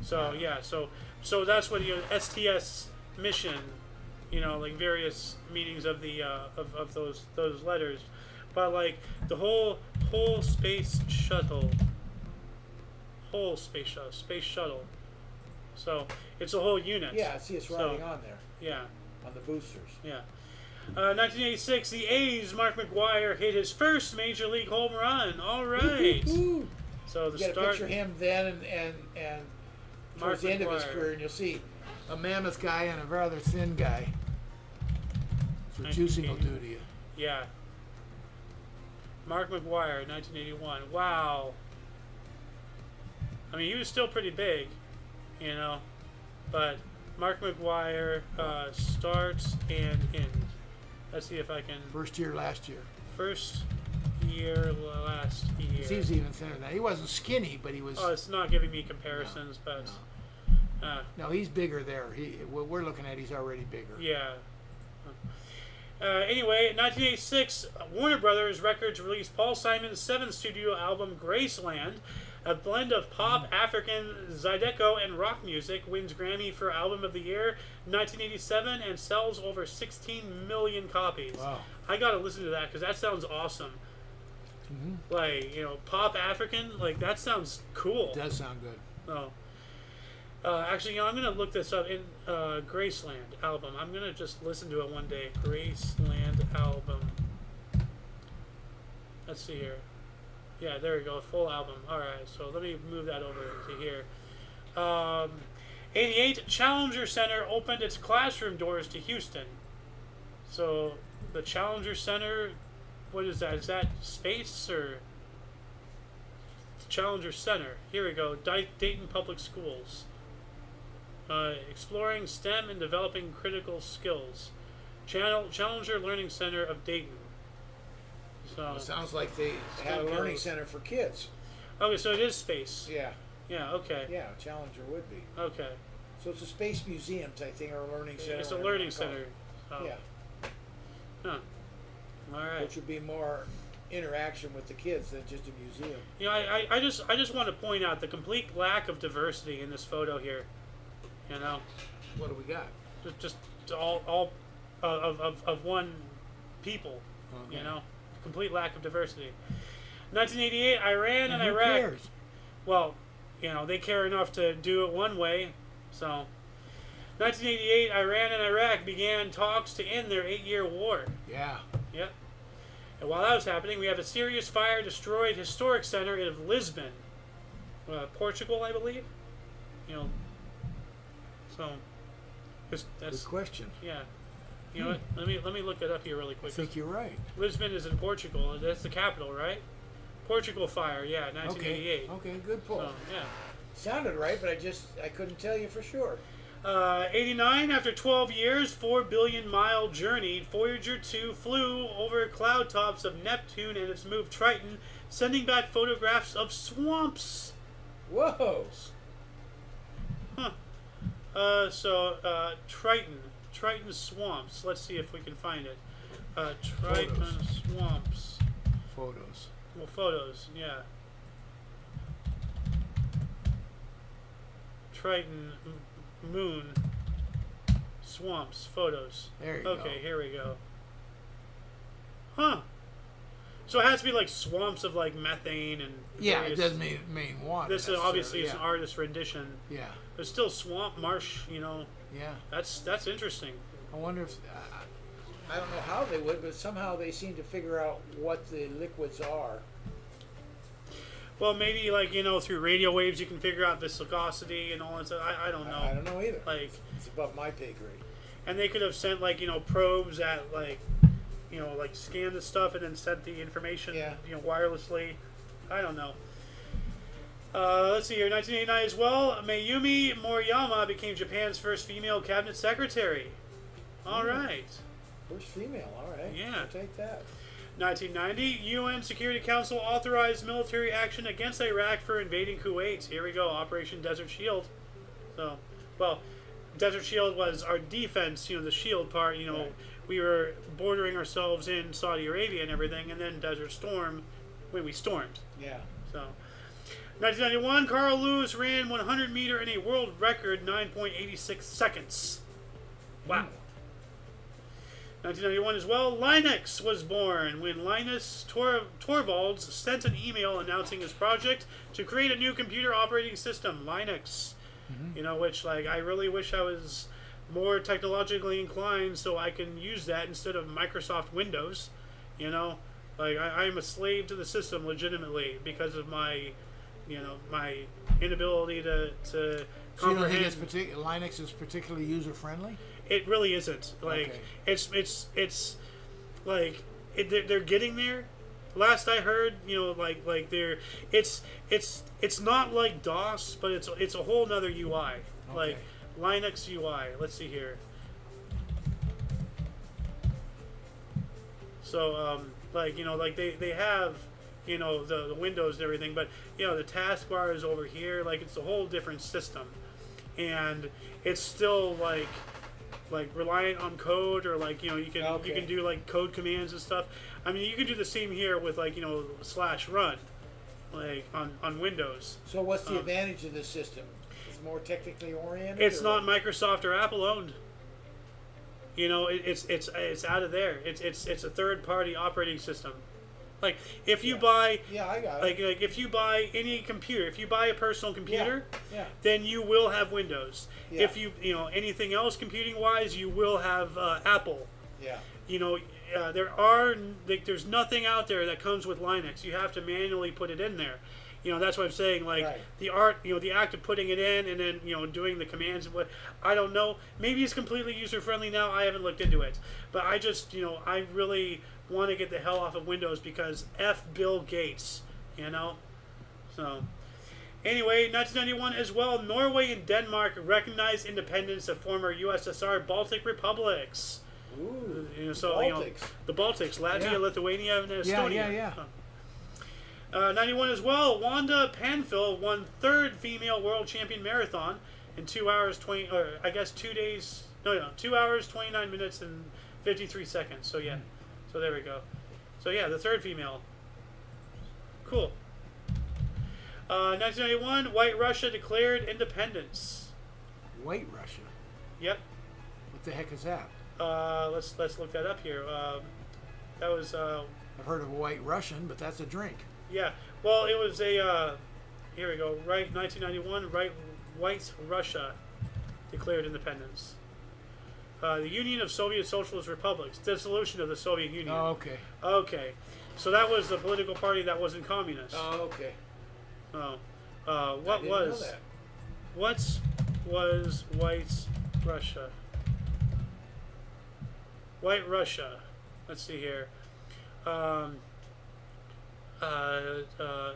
So yeah, so that's what STS mission, like various meanings of the of those letters, but like the whole space shuttle. Space shuttle. So it's a whole unit. Yeah, I see it's writing on there. Yeah. On the boosters. Yeah. 1986, the A's, Mark McGwire hit his first major league home run. All right. So the You got to start. picture him then and Mark towards the end of his McGwire. career, and you'll see a mammoth guy and a rather thin guy. So juicing will do to you. Yeah. Mark McGwire, 1981. Wow. I mean, he was still pretty big, but Mark McGwire starts and ends. Let's see if I can. First year last year. First year last year. He was even thinner than that. He wasn't skinny, but he was. Oh, it's not giving me comparisons, but. No, he's bigger there. What we're looking at, he's already bigger. Yeah. Anyway, in 1986, Warner Brothers Records released Paul Simon's seventh studio album, Graceland. A blend of pop, African, Zydeco, and rock music, wins Grammy for Album of the Year in 1987 and sells over 16 million copies. Wow. I gotta listen to that because that sounds awesome. Mm-hmm. Like, pop African, like that sounds cool. It does sound good. Oh. Actually, I'm gonna look this up in Graceland album. I'm gonna just listen to it one day. Graceland album. Let's see here. Yeah, there we go. Full album. All right, so let me move that over to here. 88, Challenger Center opened its classroom doors to Houston. So the Challenger Center, what is that? Is that space or Challenger Center? Here we go. Dayton Public Schools. Exploring STEM and developing critical skills. Challenger Learning Center of Dayton. So It sounds like they have a learning center for kids. Okay, so it is space. Yeah. Yeah. Okay. Yeah, Challenger would be. Okay. So it's a space museum type thing or a learning center. It's a learning center. So. Yeah. Huh. All right. Which would be more interaction with the kids than just a museum. I just want to point out the complete lack of diversity in this photo here. What do we got? Just all of one people. Okay. Complete lack of diversity. 1988, Iran and who Iraq. cares? Well, they care enough to do it one way. So, 1988, Iran and Iraq began talks to end their 8-year war. Yeah. Yep. And while that was happening, we have a serious fire destroyed historic center in Lisbon, Portugal, I believe. So that's Good question. yeah. You know what? Let me look it up here really I quick. think you're right. Lisbon is in Portugal. That's the capital, right? Portugal fire, yeah, 1988. Okay, good pull. So, yeah. Sounded right, but I couldn't tell you for sure. 89, after 12 years, 4 billion mile journey, Voyager 2 flew over cloud tops of Neptune and its move Triton sending back photographs of swamps. Whoa. Huh. Triton swamps. Let's see if we can find it. Triton Photos. swamps. Photos. Well, photos, yeah. Triton moon swamps photos. There you go. Okay, here we go. Huh. So it has to be like swamps of like methane and Yeah, it various- doesn't mean water. This is obviously is necessarily, an artist rendition. Yeah. But still swamp marsh, you know. Yeah. That's interesting. I wonder if I don't know how they would, but somehow they seem to figure out what the liquids are. Well, maybe like, you know, through radio waves you can figure out viscosity and all that stuff. I don't know. I don't know either. Like, It's above my pay grade. and they could have sent like, you know, probes that like, you know, like scan the stuff and then sent the information, Yeah. you know, wirelessly. I don't know. Let's see here. 1989 as well. Mayumi Moriyama became Japan's first female cabinet secretary. All right. First female, all right. Yeah. I'll take that. 1990, UN Security Council authorized military action against Iraq for invading Kuwait. Here we go, Operation Desert Shield. So, well, Desert Shield was our defense, you know, the shield part, you know, Right. we were bordering ourselves in Saudi Arabia and everything, and then Desert Storm, when we stormed. Yeah. So, 1991, Carl Lewis ran 100 meter in a world record 9.86 seconds. Wow. 1991 as well, Linux was born when Linus Torvalds sent an email announcing his project to create a new computer operating system, Linux. You know, which, like, I really wish I was more technologically inclined so I can use that instead of Microsoft Windows. You know, like, I'm a slave to the system legitimately because of my, you know, my inability to So you don't comprehend. think Linux is particularly user friendly? It really isn't. Like, Okay. it's like they're getting there. Last I heard, you know, like they're it's not like DOS, but it's a whole nother UI. Like Linux UI. Let's see here. So like, you know, like they have, you know, the Windows and everything, but you know, the taskbar is over here. Like, it's a whole different system, and it's still like reliant on code, or like, you know, you can do like code commands and stuff. I mean, you can do the same here with, like, you know, /run, like on Windows. So what's the advantage of this system? It's more technically oriented? It's or not what? Microsoft or Apple owned. You know, it's out of there. It's a third party operating system. Like, if you buy, I got like if you buy any computer, if you buy a personal computer, Yeah. then you will have Windows. Yeah. If you know anything else computing wise, you will have Apple. Yeah. You know, there's nothing out there that comes with Linux. You have to manually put it in there. You know, that's what I'm saying. Like, Right. the act of putting it in and then, you know, doing the commands. But I don't know. Maybe it's completely user friendly now. I haven't looked into it. But I just, you know, I really want to get the hell off of Windows because F Bill Gates. You know. So, anyway, 1991 as well. Norway and Denmark recognized independence of former USSR Baltic republics. Ooh. You know, so, Baltics. you know, the Baltics, Latvia, Yeah. Lithuania, and Estonia. Yeah. 91 as well. Wanda Panfil won third female world champion marathon in 2 hours 20, or I guess 2 days. No, 2 hours 29 minutes and 53 seconds. So yeah, so there we go. So yeah, the third female. Cool. 1991, White Russia declared independence. White Russia? Yep. What the heck is that? Let's look that up here. That was I've heard of White Russian, but that's a drink. yeah. Well, it was a here we go. Right, 1991. Right, White Russia declared independence. The Union of Soviet Socialist Republics, dissolution of the Soviet Union. Oh, okay. Okay, so that was the political party that wasn't communist. Oh, okay. Oh, I what didn't know was that. what was White Russia? White Russia. Let's see here. A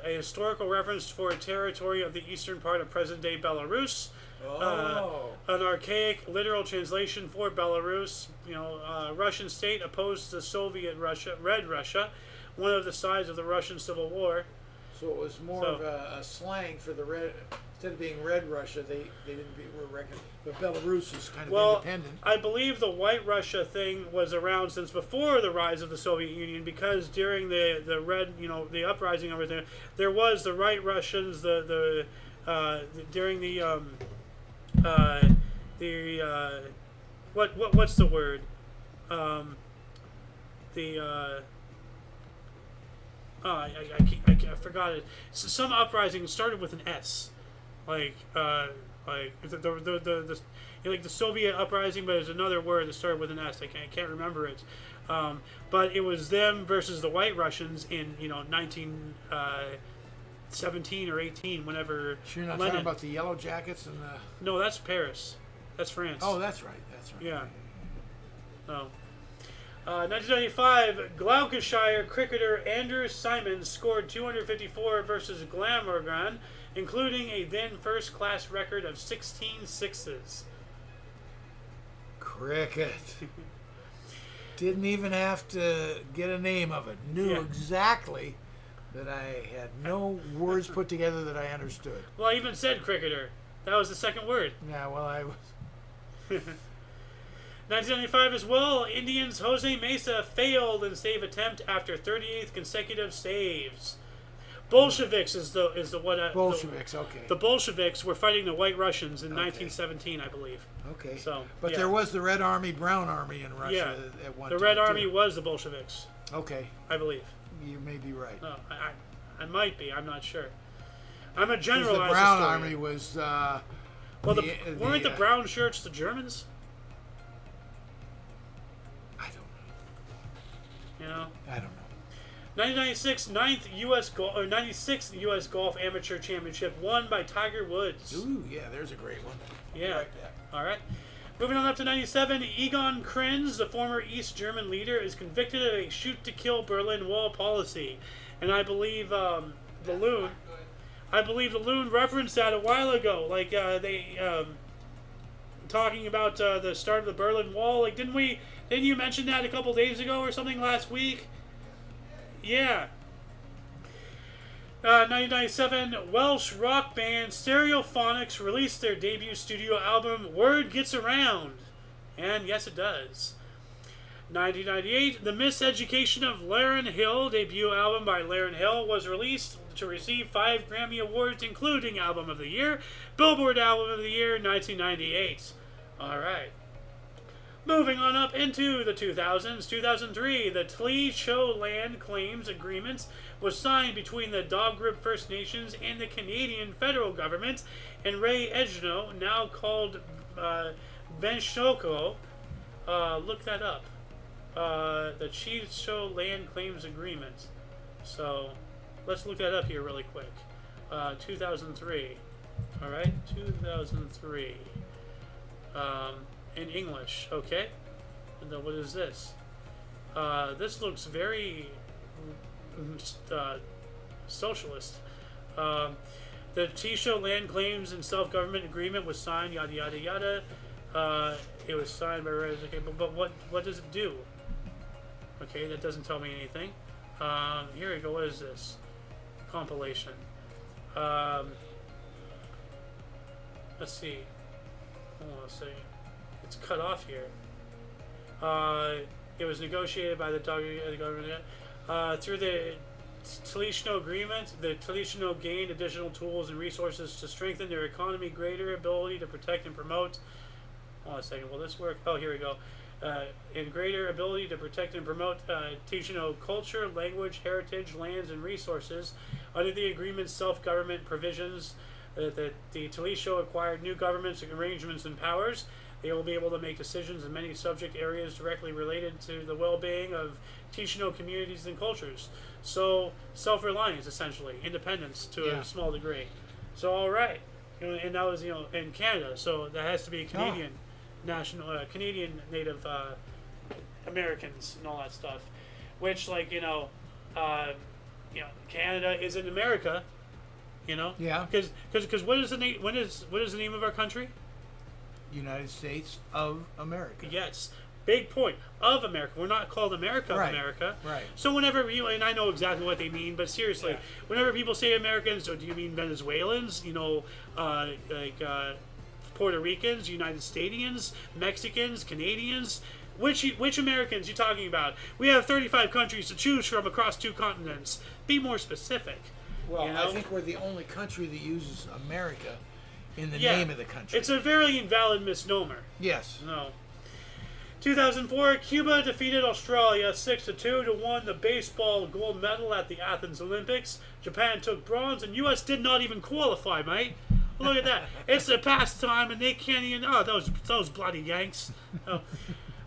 historical reference for a territory of the eastern part of present-day Belarus. An archaic literal translation for Belarus. You know, Russian state opposed to Soviet Russia, Red Russia, one of the sides of the Russian Civil War. So it was more of a slang for the red. Instead of being Red Russia, they were reckoned. But Belarus is kind of independent. I believe the White Russia thing was around since before the rise of the Soviet Union, because during the red, the uprising over there was the White Russians. During what's the word? I forgot it. Some uprising started with an S, like the Soviet uprising, but there's another word that started with an S. I can't remember it. But it was them versus the White Russians in 1917 or 18, whenever. So you're not Lenin. talking about the Yellow Jackets and the. No, that's Paris. That's France. Oh, that's right. That's right. Yeah. No. 1995, Gloucestershire cricketer Andrew Symonds scored 254 versus Glamorgan, including a then first-class record of 16 sixes. Cricket. Didn't even have to get a name of it. Knew exactly that I had no words put together that I understood. Well, I even said cricketer. That was the second word. Yeah, well, I was. 1995 as well, Indians Jose Mesa failed in save attempt after 38th consecutive saves. Bolsheviks is the what? Bolsheviks, okay. The Bolsheviks were fighting the White Russians in 1917, I believe. Okay. So, but there was the Red Army, Brown Army in Russia at one time. The Red Army was the Bolsheviks. Okay. I believe. You may be right. No, I might be. I'm not sure. I'm a generalized the Brown historian. Army was. Weren't the brown shirts the Germans? I don't know. I don't know. 1996 96th U.S. Golf Amateur Championship won by Tiger Woods. Ooh, yeah, there's a great one. Yeah. Right back. All right. Moving on up to 97, Egon Krenz, the former East German leader, is convicted of a shoot-to-kill Berlin Wall policy, and I believe the Loon referenced that a while ago. Like talking about the start of the Berlin Wall. Like, didn't you mention that a couple days ago or something last week? Yeah. 1997, Welsh rock band Stereophonics released their debut studio album, Word Gets Around. And yes, it does. 1998, The Miseducation of Lauryn Hill, debut album by Lauryn Hill, was released to receive 5 Grammy Awards, including Album of the Year, Billboard Album of the Year, 1998. Alright. Moving on up into the 2000s, 2003, the Tlee Show Land Claims Agreement was signed between the Dog Group First Nations and the Canadian federal government, and Ray Edgeno, now called Benshoko, look that up. The Tlee Show Land Claims Agreement. So, let's look that up here really quick. 2003. Alright, 2003. In English, okay? And then what is this? This looks very socialist. The Tlee Land Claims and Self-Government Agreement was signed, yada yada yada. It was signed by okay, but what does it do? Okay, that doesn't tell me anything. Here we go. What is this? Compilation. Let's see. Hold on a second. It's cut off here. It was negotiated by the government through the Tlee Show Agreement. The Tlee Show gained additional tools and resources to strengthen their economy, greater ability to protect and promote. Hold on a second. Will this work? Oh, here we go. And greater ability to protect and promote Tlee Show culture, language, heritage, lands, and resources. Under the agreement's self-government provisions, the Tlee Show acquired new governments, arrangements, and powers. They will be able to make decisions in many subject areas directly related to the well-being of Tlee Show communities and cultures. So, self-reliance, essentially. Independence to a small degree. So, all right. And that was, in Canada. So, that has to be Canadian Canadian Native Americans and all that stuff. Which, Canada is in America, Yeah. Because what is the name? What is the name of our country? United States of America. Yes, Big point of America. We're not called America of Right. America. Right. So whenever you, and I know exactly what they mean, but seriously, Yeah. whenever people say Americans, or do you mean Venezuelans? You know, Puerto Ricans, United Statians, Mexicans, Canadians. Which Americans you talking about? We have 35 countries to choose from across 2 continents. Be more specific. Well, you know? I think we're the only country that uses America in the Yeah. name of the country. It's a very invalid misnomer. Yes. No. 2004, Cuba defeated Australia 6-2 to win the baseball gold medal at the Athens Olympics. Japan took bronze, and U.S. did not even qualify, mate. Look at that. It's a pastime, and they can't even... Oh, those bloody Yanks. Oh.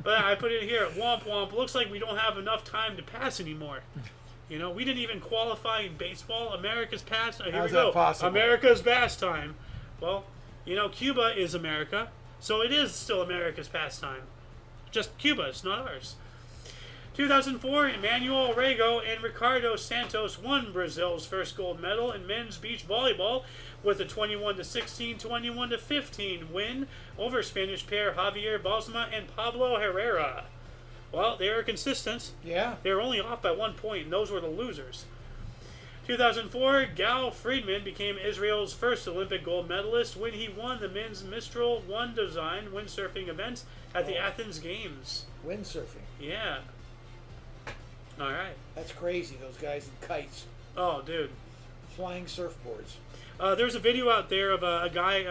But I put it here. Womp womp. Looks like we don't have enough time to pass anymore. You know, we didn't even qualify in baseball. America's pastime. Here How's we go. that possible? America's pastime. Well, you know, Cuba is America, so it is still America's pastime. Just Cuba, it's not ours. 2004, Emmanuel Rego and Ricardo Santos won Brazil's first gold medal in men's beach volleyball with a 21-16, 21-15 win over Spanish pair Javier Bosma and Pablo Herrera. Well, they were consistent. Yeah. They were only off by 1 point, and those were the losers. 2004, Gal Friedman became Israel's first Olympic gold medalist when he won the men's Mistral 1 design windsurfing event at the Athens Games. Windsurfing. Yeah. All right. That's crazy, those guys in kites. Oh, dude. Flying surfboards. There's a video out there of a guy,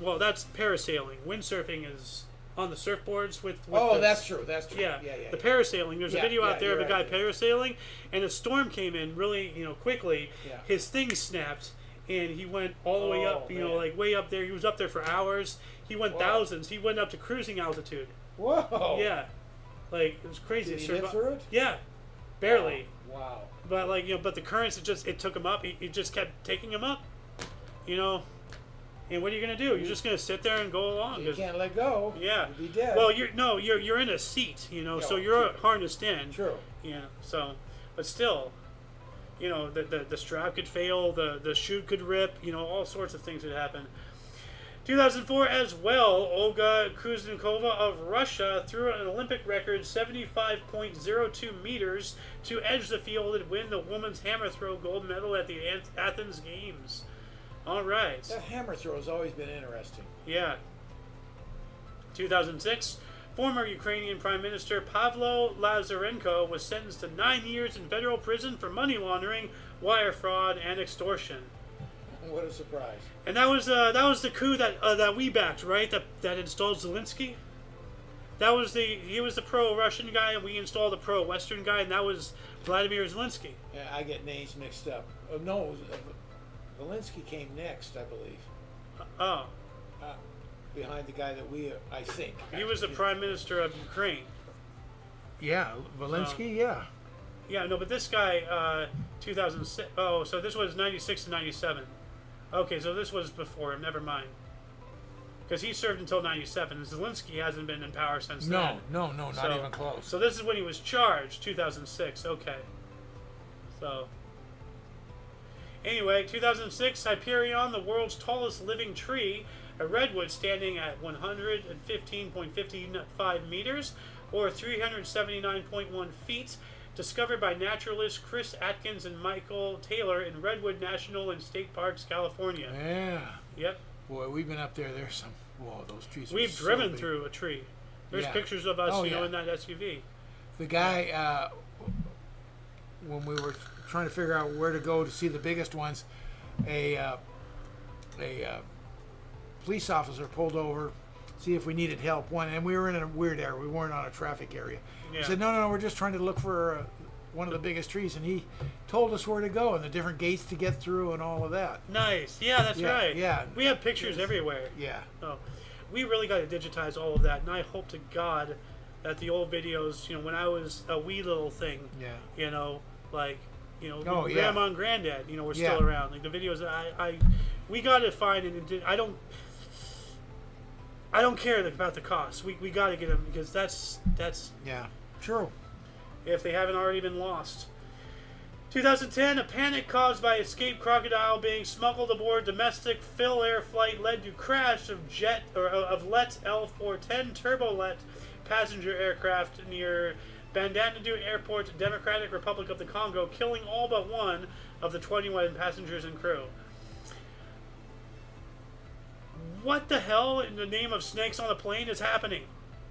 well, that's parasailing. Windsurfing is on the surfboards with Oh, the, that's true. That's true. Yeah, Yeah. the parasailing. There's a Yeah, video yeah, out there of a you're guy right. parasailing, and a storm came in really, quickly. Yeah. His thing snapped, and he went all the way up, man. like way up there. He was up there for hours. He went Whoa. thousands. He went up to cruising altitude. Whoa. Yeah, like it was crazy. Did he Survi- live through it? Yeah, barely. Wow. But like but the currents it took him up. It just kept taking him up. And what are you gonna do? You're just gonna sit there and go along. You 'cause- can't let go. Yeah. You'll be dead. Well, you're in a seat, so you're true. harnessed in. True. Yeah. So, but still, the strap could fail, the chute could rip, all sorts of things could happen. 2004 as well, Olga Kuznetsova of Russia threw an Olympic record 75.02 meters to edge the field and win the women's hammer throw gold medal at the Athens Games. All right. That hammer throw has always been interesting. Yeah. 2006, former Ukrainian Prime Minister Pavlo Lazarenko was sentenced to 9 years in federal prison for money laundering, wire fraud, and extortion. What a surprise. And that was the coup that we backed, right? That installed Zelensky. He was the pro-Russian guy, and we installed the pro-Western guy, and that was Vladimir Zelensky. Yeah, I get names mixed up. No, Zelensky came next, I believe. Oh, Behind the guy that I think. he was the prime minister of Ukraine. Yeah, Zelensky, yeah. Yeah, no, but this guy, 2006. Oh, so this was 96 to 97. Okay, so this was before him. Never mind. Because he served until 97. Zelensky hasn't been in power since then. No, not So- even close. So this is when he was charged, 2006. Okay. So. Anyway, 2006, Hyperion, the world's tallest living tree, a redwood standing at 115.55 meters, or 379.1 feet, discovered by naturalists Chris Atkins and Michael Taylor in Redwood National and State Parks, California. Yeah. Yep. Boy, we've been up there. There's some. Whoa, those trees. are We've so driven big. through a tree. There's Yeah. pictures of us, Oh, yeah. in that SUV. The guy, when we were trying to figure out where to go to see the biggest ones, a police officer pulled over, see if we needed help. And we were in a weird area. We weren't on a traffic area. Yeah. He said, no, we're just trying to look for one of the biggest trees. And he told us where to go and the different gates to get through and all of that. Nice. Yeah, that's Yeah, right. yeah. We have pictures everywhere. Yeah. Oh, we really got to digitize all of that, and I hope to God that the old videos, when I was a wee little thing, Yeah. Grandma and Granddad, were Yeah. still around. Like the videos that we got to find, and I don't care about the cost. We got to get them because that's Yeah. True. if they haven't already been lost. 2010, a panic caused by escaped crocodile being smuggled aboard domestic Phil Air flight led to crash of Let L410 turbolet passenger aircraft near Bandandadu Airport, Democratic Republic of the Congo, killing all but one of the 21 passengers and crew. What the hell in the name of snakes on a plane is happening?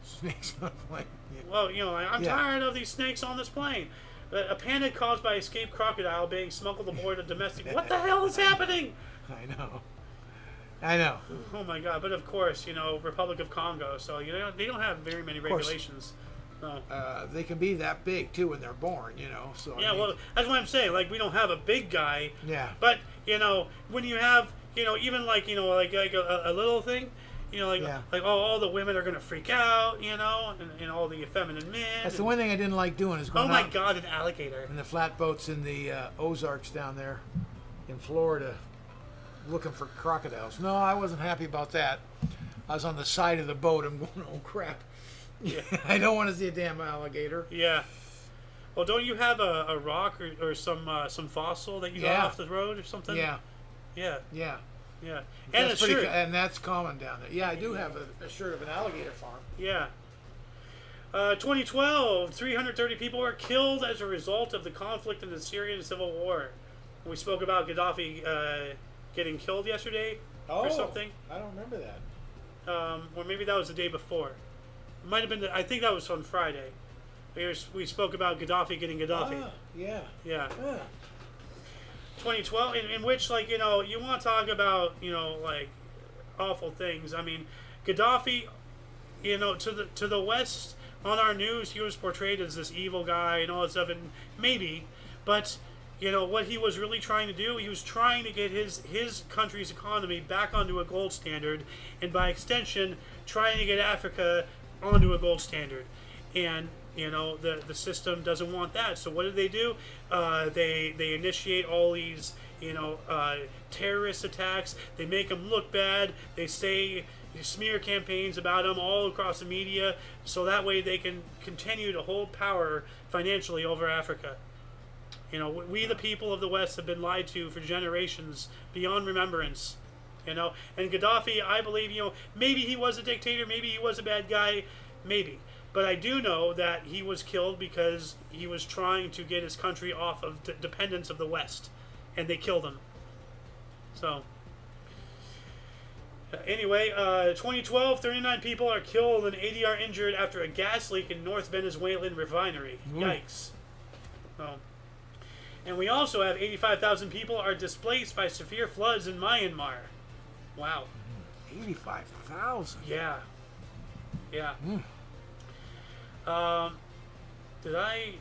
Snakes on a plane. Yeah. Well, you know, I'm Yeah. tired of these snakes on this plane. A panic caused by escaped crocodile being smuggled aboard a domestic... What the hell is happening? I know. Oh my god! But of course, you know, Republic of Congo, so you know they don't have very many regulations. No. They can be that big too when they're born, you know. So Yeah, I mean, well, that's what I'm saying. Like, we don't have a big guy. Yeah. But you know, when you have, you know, even like, you know, like a little thing, you know, like Yeah. like all the women are gonna freak out, you know, and all the effeminate men. that's the one thing I didn't like doing is going Oh my out god, an alligator! in the flatboats in the Ozarks down there in Florida, looking for crocodiles. No, I wasn't happy about that. I was on the side of the boat. I'm going, oh crap! Yeah. I don't want to see a damn alligator. Yeah. Well, don't you have a rock or some fossil that you got Yeah. off the road or something? Yeah, Yeah. yeah. Yeah. And a That's pretty shirt. and that's common down there. Yeah, I do have a shirt of an alligator farm. Yeah. 2012, 330 people were killed as a result of the conflict in the Syrian civil war. We spoke about Gaddafi getting killed yesterday or something. I don't remember that. Or maybe that was the day before. It might have been. I think that was on Friday. We spoke about Gaddafi getting Gaddafi. Yeah. Yeah. Yeah. 2012, in which, like, you know, you want to talk about, you know, like, awful things. I mean, Gaddafi, you know, to the West on our news, he was portrayed as this evil guy and all that stuff, and maybe, but you know what he was really trying to do? He was trying to get his country's economy back onto a gold standard, and by extension, trying to get Africa onto a gold standard, and you know, the system doesn't want that. So what do? They initiate all these, you know, terrorist attacks. They make them look bad. They say smear campaigns about them all across the media, so that way they can continue to hold power financially over Africa. You know, we the people of the West have been lied to for generations beyond remembrance. You know, and Gaddafi, I believe, you know, maybe he was a dictator, maybe he was a bad guy, maybe. But I do know that he was killed because he was trying to get his country off of dependence of the West, and they killed him. So, anyway, 2012, 39 people are killed and 80 are injured after a gas leak in North Venezuelan refinery. Yikes. Oh. And we also have 85,000 people are displaced by severe floods in Myanmar. Wow. 85,000. Yeah. Yeah. Did I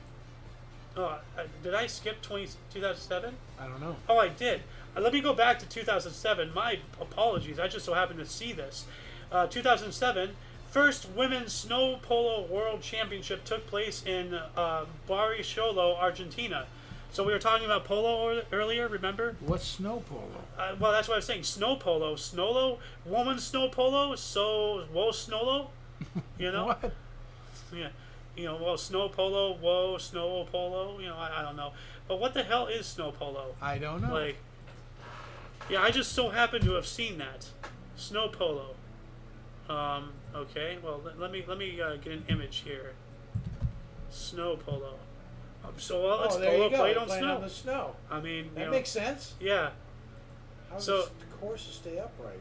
skip 2007? I don't know. Oh, I did. Let me go back to 2007. My apologies. I just so happened to see this. 2007, first women's snow polo world championship took place in Barcelona, Argentina. So we were talking about polo earlier, remember? What's snow polo? Well, that's what I was saying. Snow polo. Snolo? Woman's snow polo? So, whoa, snolo? You know? What? Yeah. You know, well, snow polo, whoa, snow polo. You know, I don't know. But what the hell is snow polo? I don't know. Like, yeah, I just so happen to have seen that. Snow polo. Okay, well, let me get an image here. Snow polo. So, well, it's there polo you go. played on Playing snow. on the snow. I mean, That you know, makes sense. yeah. How So- does the courses stay upright?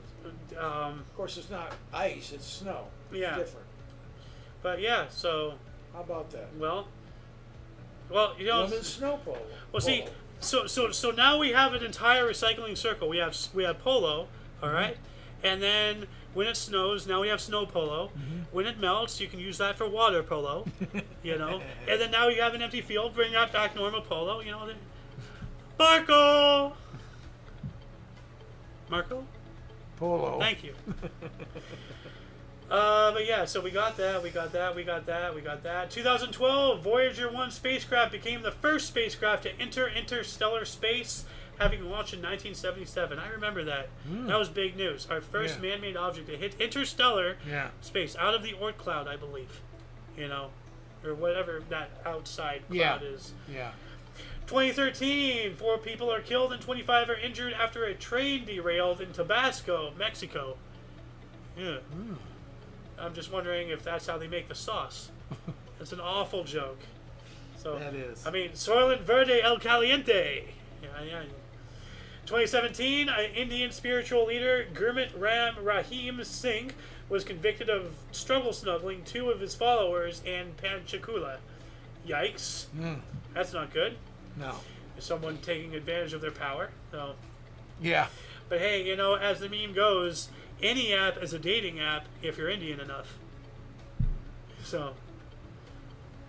Of course, it's not ice; it's snow. Yeah. It's different. But yeah, so, How about that? well, you know, Women's snow polo. well, see, Polo. so now we have an entire recycling circle. We have polo, all right, and then when it snows, now we have snow polo. When it melts, you can use that for water polo, you know, and then now you have an empty field, bring that back normal polo, you know. Marco, Polo. thank you. But yeah, so we got that. 2012, Voyager 1 spacecraft became the first spacecraft to enter interstellar space, having launched in 1977. I remember that. That was big news. Our first man-made object to hit interstellar space, out of the Oort cloud, I believe. You know, or whatever that outside cloud is. Yeah. 2013, 4 people are killed and 25 are injured after a train derailed in Tabasco, Mexico. Yeah. I'm just wondering if that's how they make the sauce. It's an awful joke. So That is. I mean, Soylent Verde El Caliente. Yeah. 2017, Indian spiritual leader Gurmit Ram Rahim Singh was convicted of struggle snuggling 2 of his followers and Panchakula. Yikes. That's not good. No. Someone taking advantage of their power. So, Yeah. but hey, you know, as the meme goes, any app is a dating app if you're Indian enough. So,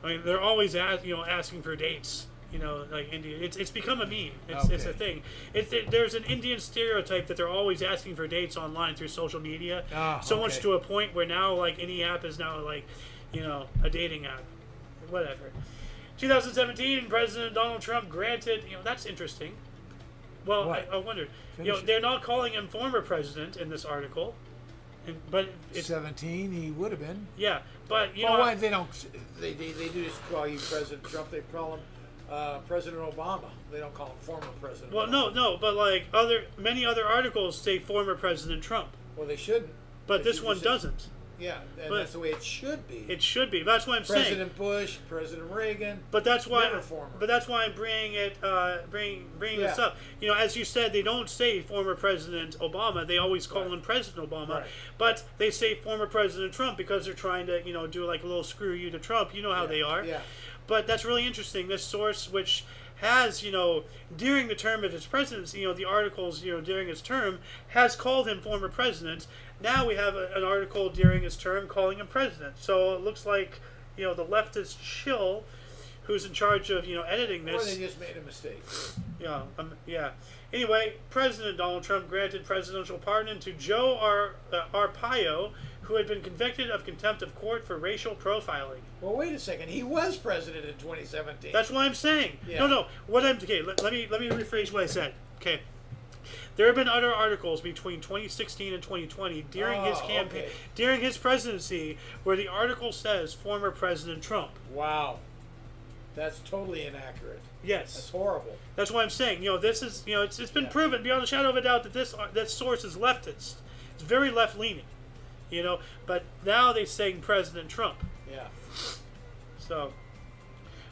I mean, they're always asking for dates. You know, like India, it's become a meme. It's a thing. There's an Indian stereotype that they're always asking for dates online through social media. So much to a point where now, like, any app is now like, you know, a dating app. Whatever. 2017, President Donald Trump granted. You know, that's interesting. Well, I wondered. You know, they're not calling him former president in this article, but it's 17. He would have been. Yeah, but you Well, know, why they don't? They do just call you President Trump. They call him President Obama. They don't call him former President. well, Obama. no, but like many other articles say former President Trump, Well, they shouldn't. but They this should one just say- doesn't. Yeah, and But- that's the way it should be. It should be. That's what I'm saying. President Bush, President Reagan. But that's why. Never former. But that's why I'm bringing it. Bringing this Yeah. up. You know, as you said, they don't say former President Obama. They always call him President Obama. Right. But they say former President Trump because they're trying to, you know, do like a little screw you to Trump. You know how they are. Yeah. But that's really interesting. This source, which has, you know, during the term of his presidency, you know, the articles, you know, during his term, has called him former president. Now we have an article during his term calling him president. So it looks like, you know, the leftist shill who's in charge of, you know, editing Or this. they just made a mistake. Yeah. Anyway, President Donald Trump granted presidential pardon to Joe Arpaio, who had been convicted of contempt of court for racial profiling. Well, wait a second. He was president in 2017. That's what I'm saying. Yeah. No. Okay, let me rephrase what I said. Okay. There have been other articles between 2016 and 2020 during his campaign, during his presidency, where the article says former President Trump. Wow. That's totally inaccurate. Yes. That's horrible. That's what I'm saying. You know, this is, you know, it's been proven beyond a shadow of a doubt that this source is leftist. It's very left leaning. You know, but now they're saying President Trump. Yeah. So,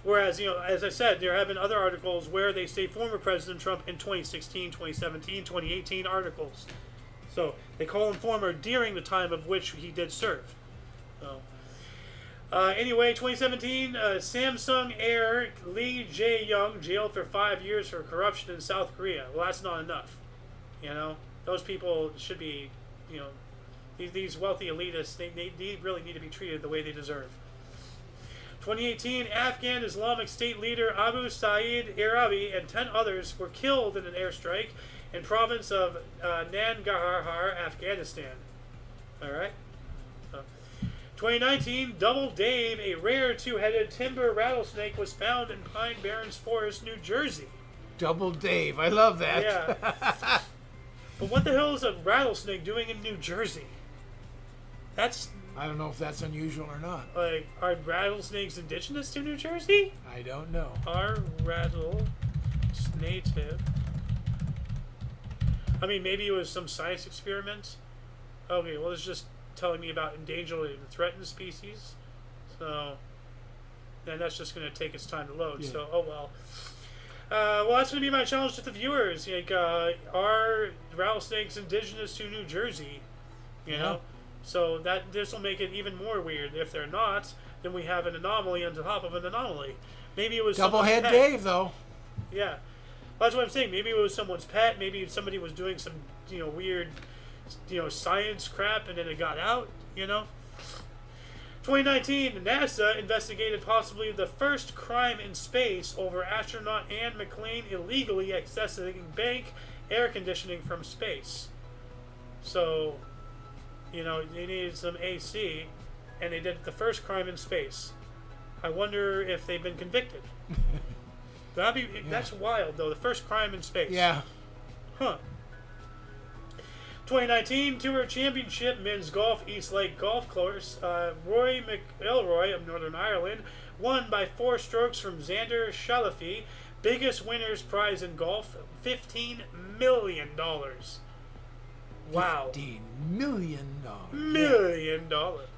whereas, you know, as I said, there have been other articles where they say former President Trump in 2016, 2017, 2018 articles. So they call him former during the time of which he did serve. So, anyway, 2017, Samsung heir Lee Jae-young jailed for 5 years for corruption in South Korea. Well, that's not enough. You know, those people should be, you know, these wealthy elitists, they really need to be treated the way they deserve. 2018, Afghan Islamic State leader Abu Saeed Arabi and 10 others were killed in an airstrike in province of Nangarhar, Afghanistan. All right. 2019, Double Dave, a rare two-headed timber rattlesnake, was found in Pine Barrens Forest, New Jersey. Double Dave. I love that. Yeah. But what the hell is a rattlesnake doing in New Jersey? That's I don't know if that's unusual or not. like, are rattlesnakes indigenous to New Jersey? I don't know. Are rattlesnakes native? I mean, maybe it was some science experiment. Okay, well, it's just telling me about endangered and threatened species. So, then that's just going to take its time to load. Yeah. So, oh well. Well, that's going to be my challenge to the viewers. Like, are rattlesnakes indigenous to New Jersey? You know? So that this will make it even more weird. If they're not, then we have an anomaly on top of an anomaly. Maybe it was someone's Doublehead pet. Dave, though. Yeah, that's what I'm saying. Maybe it was someone's pet. Maybe somebody was doing some, you know, weird, you know, science crap, and then it got out. You know. 2019, NASA investigated possibly the first crime in space over astronaut Anne McClain illegally accessing bank air conditioning from space. So, you know, they needed some AC, and they did the first crime in space. I wonder if they've been convicted. That's wild, though. The first crime in space. Yeah. Huh. 2019 Tour Championship Men's Golf East Lake Golf Course. Roy McIlroy of Northern Ireland won by 4 strokes from Xander Schauffele. Biggest winner's prize in golf, $15 million. Wow. $15 million. $1 million.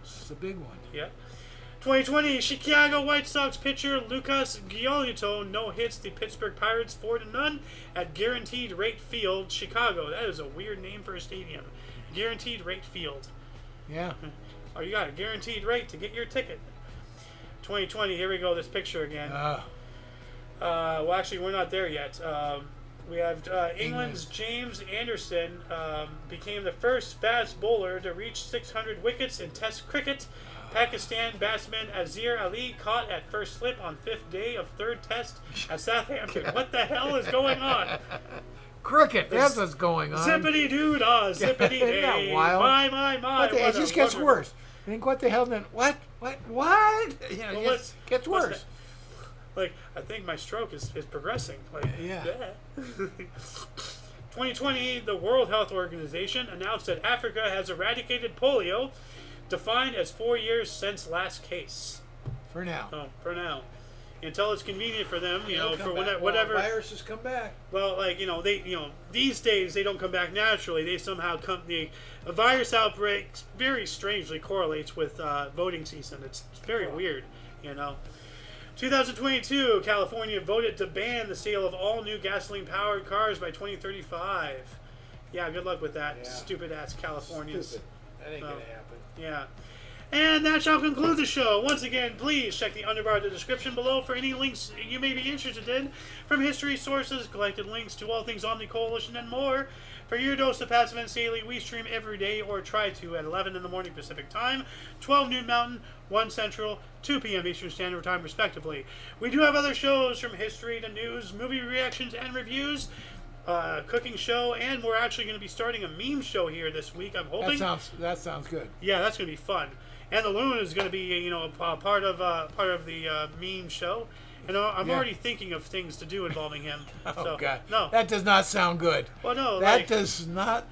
It's a big one. Yeah. 2020, Chicago White Sox pitcher Lucas Giolito no-hits the Pittsburgh Pirates 4-0 at Guaranteed Rate Field, Chicago. That is a weird name for a stadium. Guaranteed Rate Field. Yeah. Oh, you got a guaranteed rate to get your ticket. 2020, here we go, this picture again. Well, actually, we're not there yet. We have England's James Anderson became the first fast bowler to reach 600 wickets in Test cricket. Pakistan batsman Azir Ali caught at first slip on 5th day of 3rd Test at Southampton. What the hell is going on? Cricket, that's what's going on. Zippity doo dah, zippity day. Isn't that wild? My. It just gets worse. I think, what the hell then? What? You know, Well, it gets worse. Like, I think my stroke is progressing. Like, Yeah. 2020, the World Health Organization announced that Africa has eradicated polio, defined as 4 years since last case. For now. Oh, for now. Until it's convenient for them, you know, They'll for come back. whatever. Well, viruses come back. Well, like, these days they don't come back naturally. They somehow a virus outbreak very strangely correlates with voting season. It's very weird, 2022, California voted to ban the sale of all new gasoline-powered cars by 2035. Yeah, good luck with that, stupid-ass Californians. Stupid. That ain't gonna happen. Yeah. And that shall conclude the show. Once again, please check the underbar of the description below for any links you may be interested in, from history sources, collected links to all things Omni Coalition, and more. For your dose of Passive Events Daily, we stream every day, or try to, at 11 in the morning Pacific Time, 12 noon Mountain, 1 Central, 2 p.m. Eastern Standard Time, respectively. We do have other shows, from history to news, movie reactions and reviews, cooking show, and we're actually going to be starting a meme show here this week, I'm hoping. That sounds good. Yeah, that's going to be fun. And the Loon is going to be, part of the meme show. And I'm already thinking of things to do involving him. Oh, God. No. That does not sound good. Well, no. That does not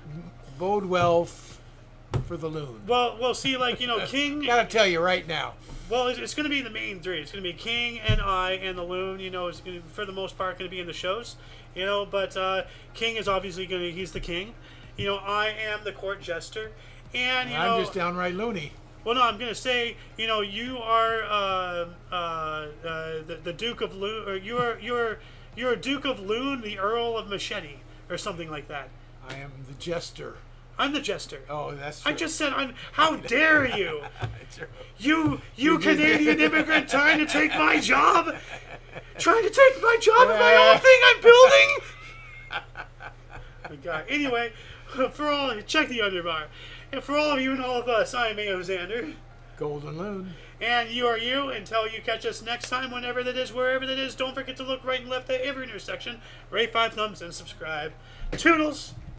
bode well for the Loon. Well, we'll see, King... Gotta tell you right now. Well, it's going to be the main three. It's going to be King and I and the Loon, is going to, for the most part, going to be in the shows. But King is obviously he's the king. I am the court jester. And, I'm just downright loony. Well, no, I'm going to say, you are the Duke of Loon, or you're Duke of Loon, the Earl of Machete, or something like that. I am the jester. I'm the jester. Oh, that's true. I just said how dare you? You Canadian immigrant trying to take my job? Trying to take my job in my own thing I'm building? Oh, God. Anyway, check the underbar. And for all of you and all of us, I'm Xander. Golden Loon. And you are you. Until you catch us next time, whenever that is, wherever that is, don't forget to look right and left at every intersection, rate 5 thumbs, and subscribe. Toodles!